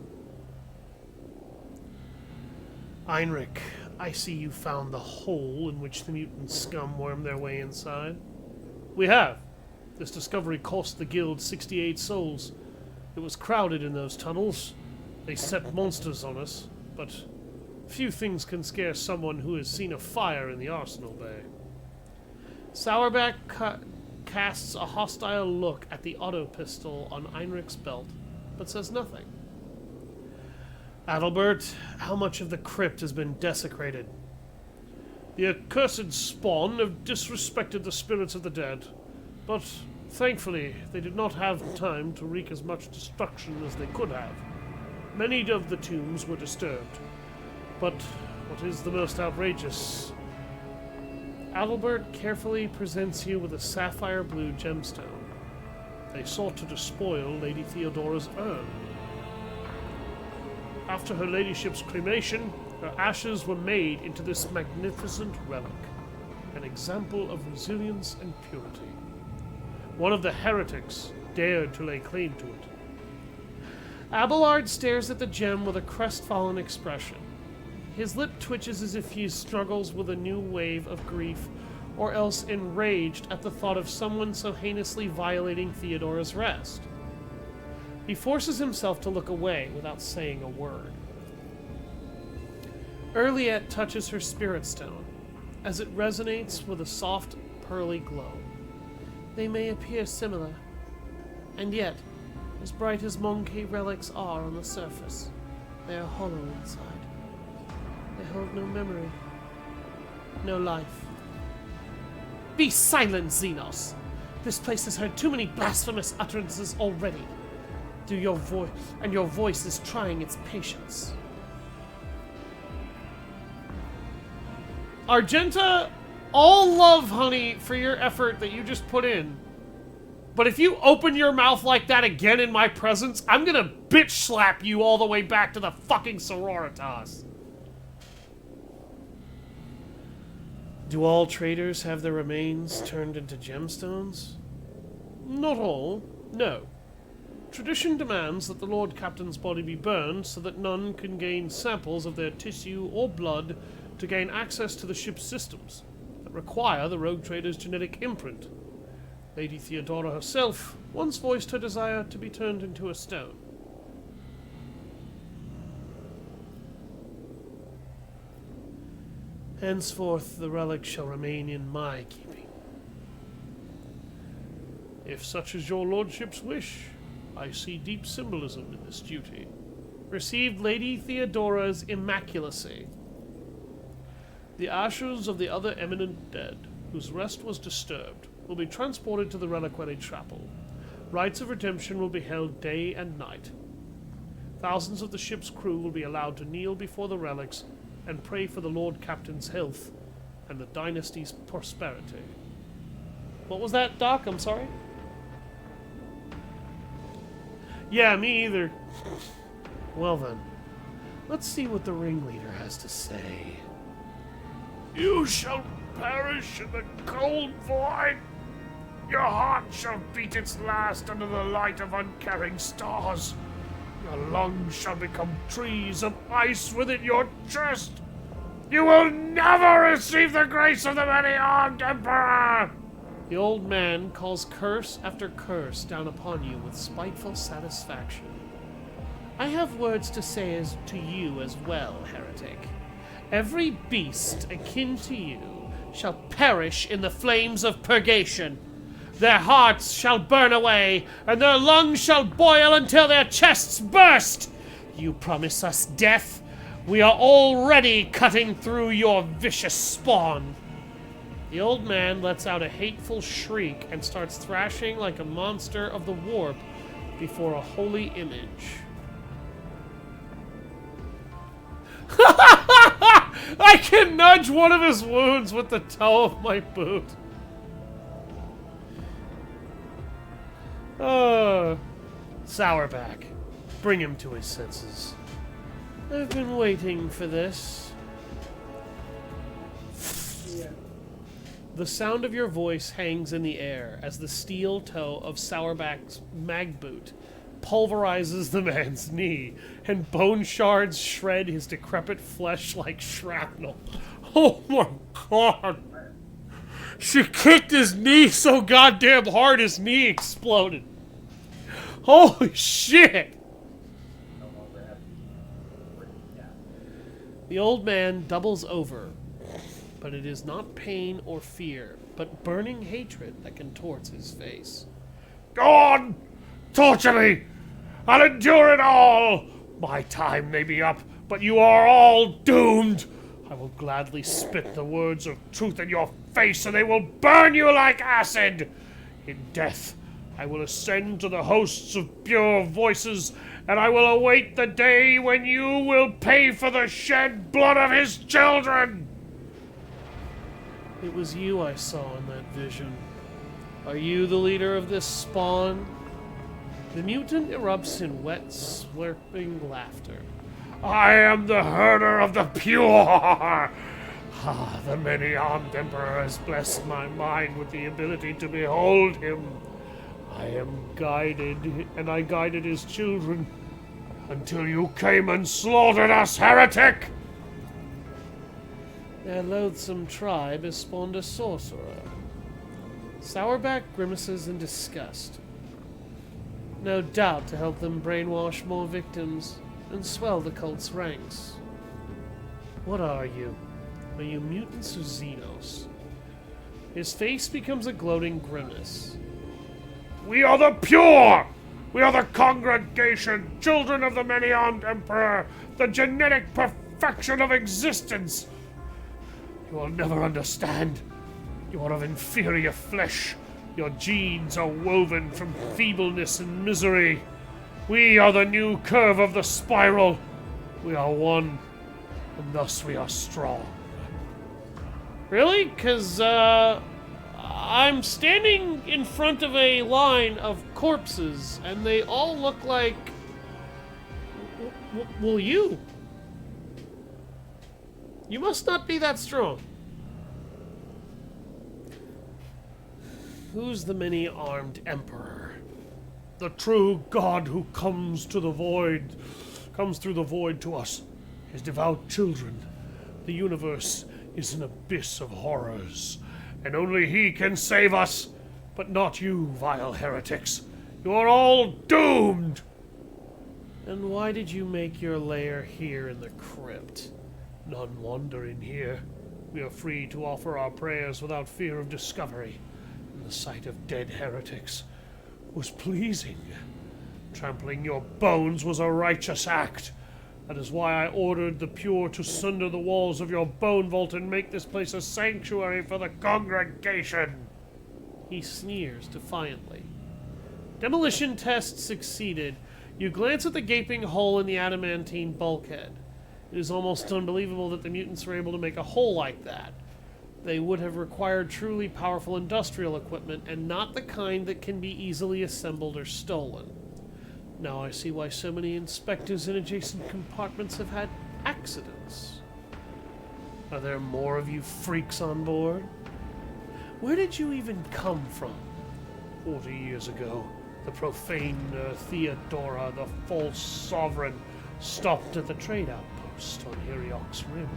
Heinrich, I see you found the hole in which the mutant scum wormed their way inside. We have. This discovery cost the guild 68 souls. It was crowded in those tunnels. They set monsters on us, but few things can scare someone who has seen a fire in the arsenal bay. Sourback casts a hostile look at the auto pistol on Heinrich's belt, but says nothing. Adalbert, how much of the crypt has been desecrated? The accursed spawn have disrespected the spirits of the dead, but thankfully they did not have time to wreak as much destruction as they could have. Many of the tombs were disturbed, but what is the most outrageous? Adalbert carefully presents you with a sapphire blue gemstone. They sought to despoil Lady Theodora's urn. After her ladyship's cremation, her ashes were made into this magnificent relic, an example of resilience and purity. One of the heretics dared to lay claim to it. Abelard stares at the gem with a crestfallen expression. His lip twitches as if he struggles with a new wave of grief, or else enraged at the thought of someone so heinously violating Theodora's rest. He forces himself to look away without saying a word. Erliette touches her spirit stone, as it resonates with a soft, pearly glow. They may appear similar, and yet, as bright as Monkey relics are on the surface, they are hollow inside. They hold no memory, no life. Be silent, Xenos! This place has heard too many blasphemous utterances already. Your voice is trying its patience. Argenta, all love, honey, for your effort that you just put in. But if you open your mouth like that again in my presence, I'm gonna bitch slap you all the way back to the fucking sororitas. Do all traders have their remains turned into gemstones? Not all, no. Tradition demands that the Lord Captain's body be burned so that none can gain samples of their tissue or blood to gain access to the ship's systems that require the rogue trader's genetic imprint. Lady Theodora herself once voiced her desire to be turned into a stone. Henceforth, the relic shall remain in my keeping. If such is your lordship's wish, I see deep symbolism in this duty. Received Lady Theodora's immaculacy. The ashes of the other eminent dead, whose rest was disturbed, will be transported to the reliquary chapel. Rites of redemption will be held day and night. Thousands of the ship's crew will be allowed to kneel before the relics and pray for the Lord Captain's health and the dynasty's prosperity. What was that, Doc? I'm sorry? Yeah, me either. Well then, let's see what the ringleader has to say. You shall perish in the cold void. Your heart shall beat its last under the light of uncaring stars. Your lungs shall become trees of ice within your chest. You will never receive the grace of the many-armed Emperor! The old man calls curse after curse down upon you with spiteful satisfaction. I have words to say to you as well, heretic. Every beast akin to you shall perish in the flames of purgation. Their hearts shall burn away, and their lungs shall boil until their chests burst. You promise us death? We are already cutting through your vicious spawn. The old man lets out a hateful shriek and starts thrashing like a monster of the warp before a holy image. I can nudge one of his wounds with the toe of my boot. Sourback. Bring him to his senses. I've been waiting for this. The sound of your voice hangs in the air as the steel toe of Sourback's mag boot pulverizes the man's knee, and bone shards shred his decrepit flesh like shrapnel. Oh my god! She kicked his knee so goddamn hard his knee exploded. Holy shit! The old man doubles over, but it is not pain or fear, but burning hatred that contorts his face. Go on! Torture me! I'll endure it all! My time may be up, but you are all doomed! I will gladly spit the words of truth in your face, and they will burn you like acid! In death, I will ascend to the hosts of pure voices, and I will await the day when you will pay for the shed blood of his children! It was you I saw in that vision. Are you the leader of this spawn? The mutant erupts in wet, slurping laughter. I am the herder of the pure! Ah, the many-armed Emperor has blessed my mind with the ability to behold him. I am guided, and I guided his children, until you came and slaughtered us, heretic! Their loathsome tribe has spawned a sorcerer. Sourback grimaces in disgust. No doubt to help them brainwash more victims and swell the cult's ranks. What are you? Are you mutants or Xenos? His face becomes a gloating grimace. We are the pure! We are the congregation, children of the many-armed Emperor, the genetic perfection of existence! You will never understand. You are of inferior flesh. Your genes are woven from feebleness and misery. We are the new curve of the spiral. We are one, and thus we are strong. Really? 'Cause, I'm standing in front of a line of corpses, and they all look like... Well, you. You must not be that strong. Who's the many-armed Emperor? The true God who comes through the void to us, his devout children. The universe is an abyss of horrors, and only he can save us, but not you, vile heretics. You are all doomed! And why did you make your lair here in the crypt? None wander in here. We are free to offer our prayers without fear of discovery. And the sight of dead heretics was pleasing. Trampling your bones was a righteous act. That is why I ordered the pure to sunder the walls of your bone vault and make this place a sanctuary for the congregation. He sneers defiantly. Demolition test succeeded. You glance at the gaping hole in the adamantine bulkhead. It is almost unbelievable that the mutants were able to make a hole like that. They would have required truly powerful industrial equipment, and not the kind that can be easily assembled or stolen. Now I see why so many inspectors in adjacent compartments have had accidents. Are there more of you freaks on board? Where did you even come from? 40 years ago, the profane Theodora, the false sovereign, stopped at the trade outpost on Heriok's Rim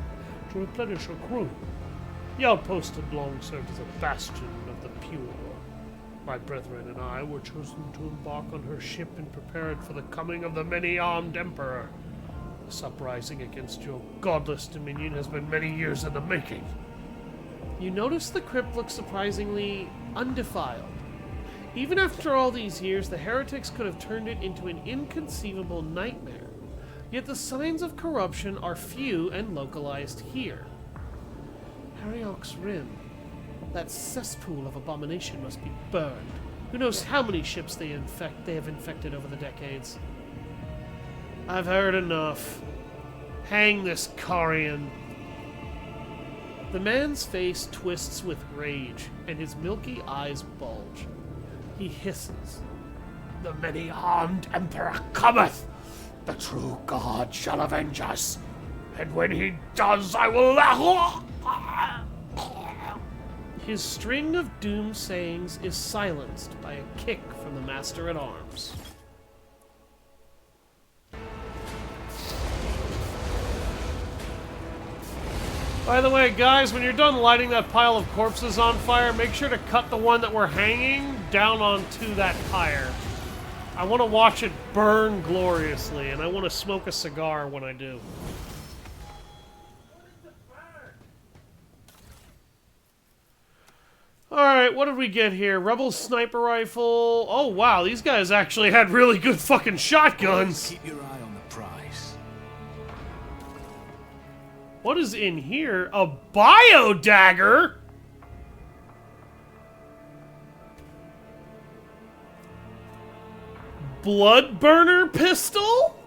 to replenish her crew. The outpost had long served as a bastion of the pure. My brethren and I were chosen to embark on her ship and prepared for the coming of the many-armed Emperor. This uprising against your godless dominion has been many years in the making. You notice the crypt looks surprisingly undefiled. Even after all these years, the heretics could have turned it into an inconceivable nightmare. Yet the signs of corruption are few and localized here. Heriok's Rim. That cesspool of abomination must be burned. Who knows how many ships they have infected over the decades. I've heard enough. Hang this Carian. The man's face twists with rage, and his milky eyes bulge. He hisses. The many-armed Emperor cometh! The true God shall avenge us, and when he does, I will... His string of doom sayings is silenced by a kick from the Master-at-Arms. By the way, guys, when you're done lighting that pile of corpses on fire, make sure to cut the one that we're hanging down onto that pyre. I want to watch it burn gloriously, and I want to smoke a cigar when I do. Alright, what did we get here? Rebel sniper rifle. Oh, wow, these guys actually had really good fucking shotguns. Keep your eye on the prize. What is in here? A bio dagger? Blood burner pistol?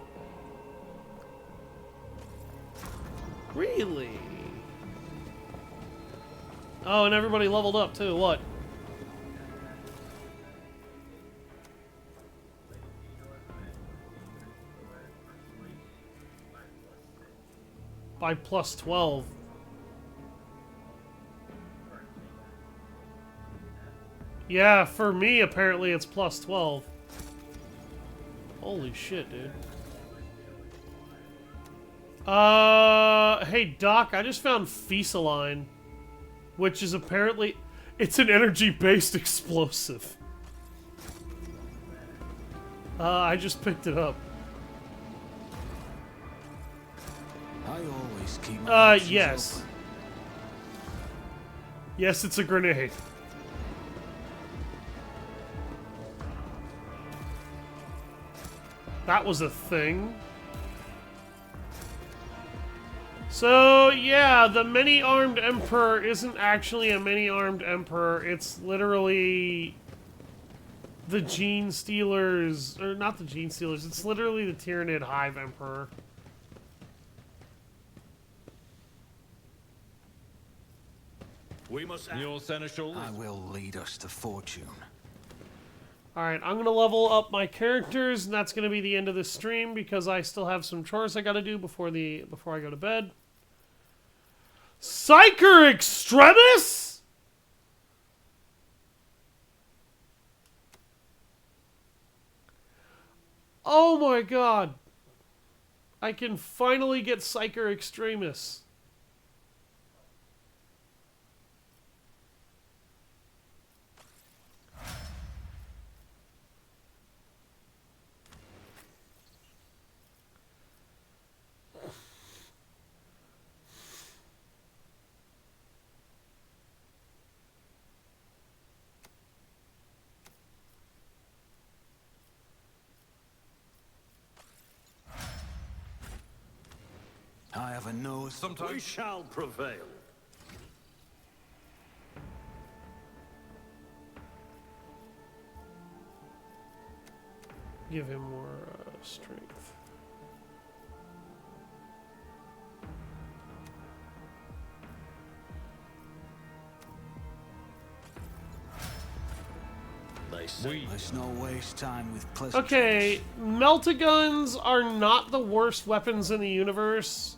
Really? Oh, and everybody leveled up too. What? By plus 12. Yeah, for me, apparently it's plus 12. Holy shit, dude. Hey, Doc, I just found Fieseline, which is apparently... It's an energy-based explosive. I just picked it up. I always keep my options yes. open. Yes, it's a grenade. That was a thing. So, yeah, the many-armed Emperor isn't actually a many-armed Emperor. It's literally the Gene Stealers, or not the Gene Stealers, it's literally the Tyranid Hive Emperor. We must act. Your seneschal. I will lead us to fortune. Alright, I'm going to level up my characters, and that's going to be the end of this stream, because I still have some chores I got to do before I go to bed. Psyker Extremis? Oh my god. I can finally get Psyker Extremis. I have a nose. Sometimes we shall prevail. Give him more Strength. Let's not waste time with pleasant. Okay, Meltaguns are not the worst weapons in the universe,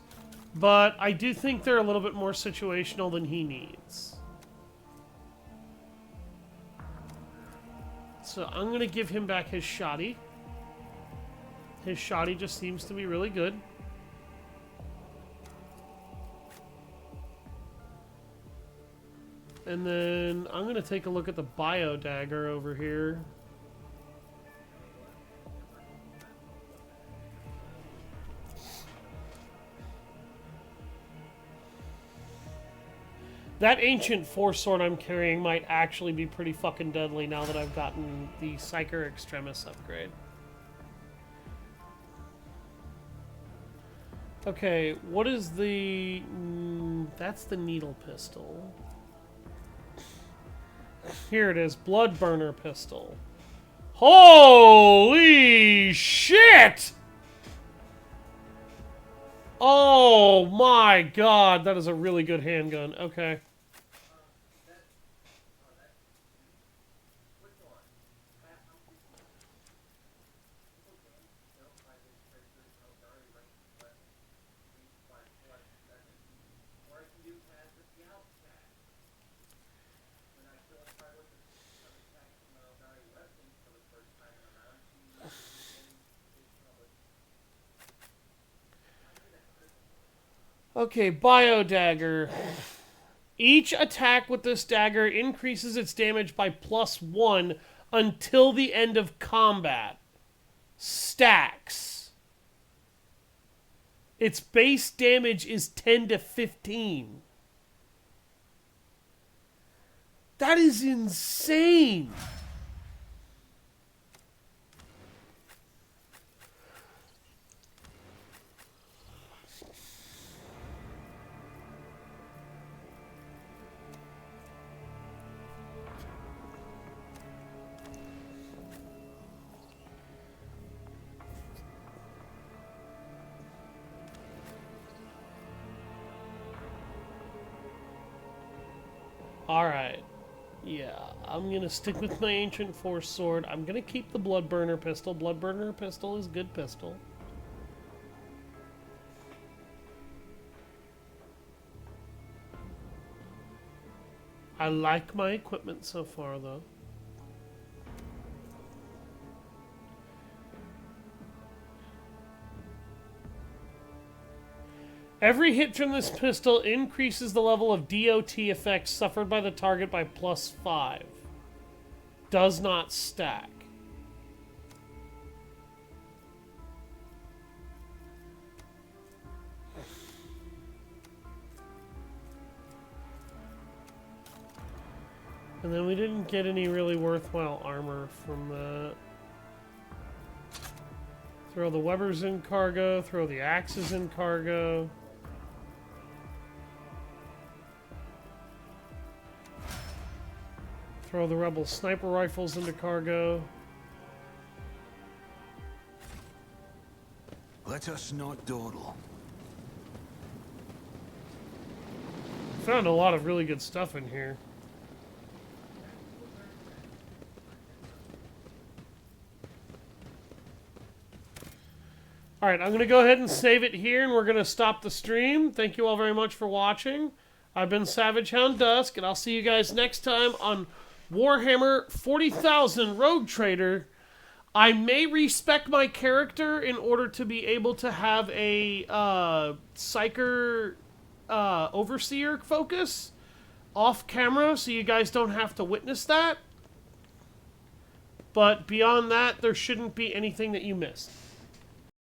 but I do think they're a little bit more situational than he needs. So I'm going to give him back his shoddy. His shoddy just seems to be really good. And then I'm going to take a look at the bio dagger over here. That ancient force sword I'm carrying might actually be pretty fucking deadly now that I've gotten the Psyker Extremis upgrade. Okay, what is the... that's the needle pistol. Here it is, blood burner pistol. Holy shit! Oh my god, that is a really good handgun. Okay. Okay, bio dagger. Each attack with this dagger increases its damage by +1 until the end of combat. Stacks. Its base damage is 10 to 15. That is insane. Alright. Yeah, I'm gonna stick with my Ancient Force Sword. I'm gonna keep the Blood Burner pistol. Blood Burner pistol is good pistol. I like my equipment so far, though. Every hit from this pistol increases the level of DOT effects suffered by the target by +5. Does not stack. And then we didn't get any really worthwhile armor from that. Throw the Webbers in cargo, throw the axes in cargo. Throw the Rebel sniper rifles into cargo. Let us not dawdle. Found a lot of really good stuff in here. Alright, I'm going to go ahead and save it here, and we're going to stop the stream. Thank you all very much for watching. I've been Savage Hound Dusk, and I'll see you guys next time on Warhammer 40,000 Rogue Trader. I may respec my character in order to be able to have a Psyker Overseer focus off camera, so you guys don't have to witness that. But beyond that, there shouldn't be anything that you missed.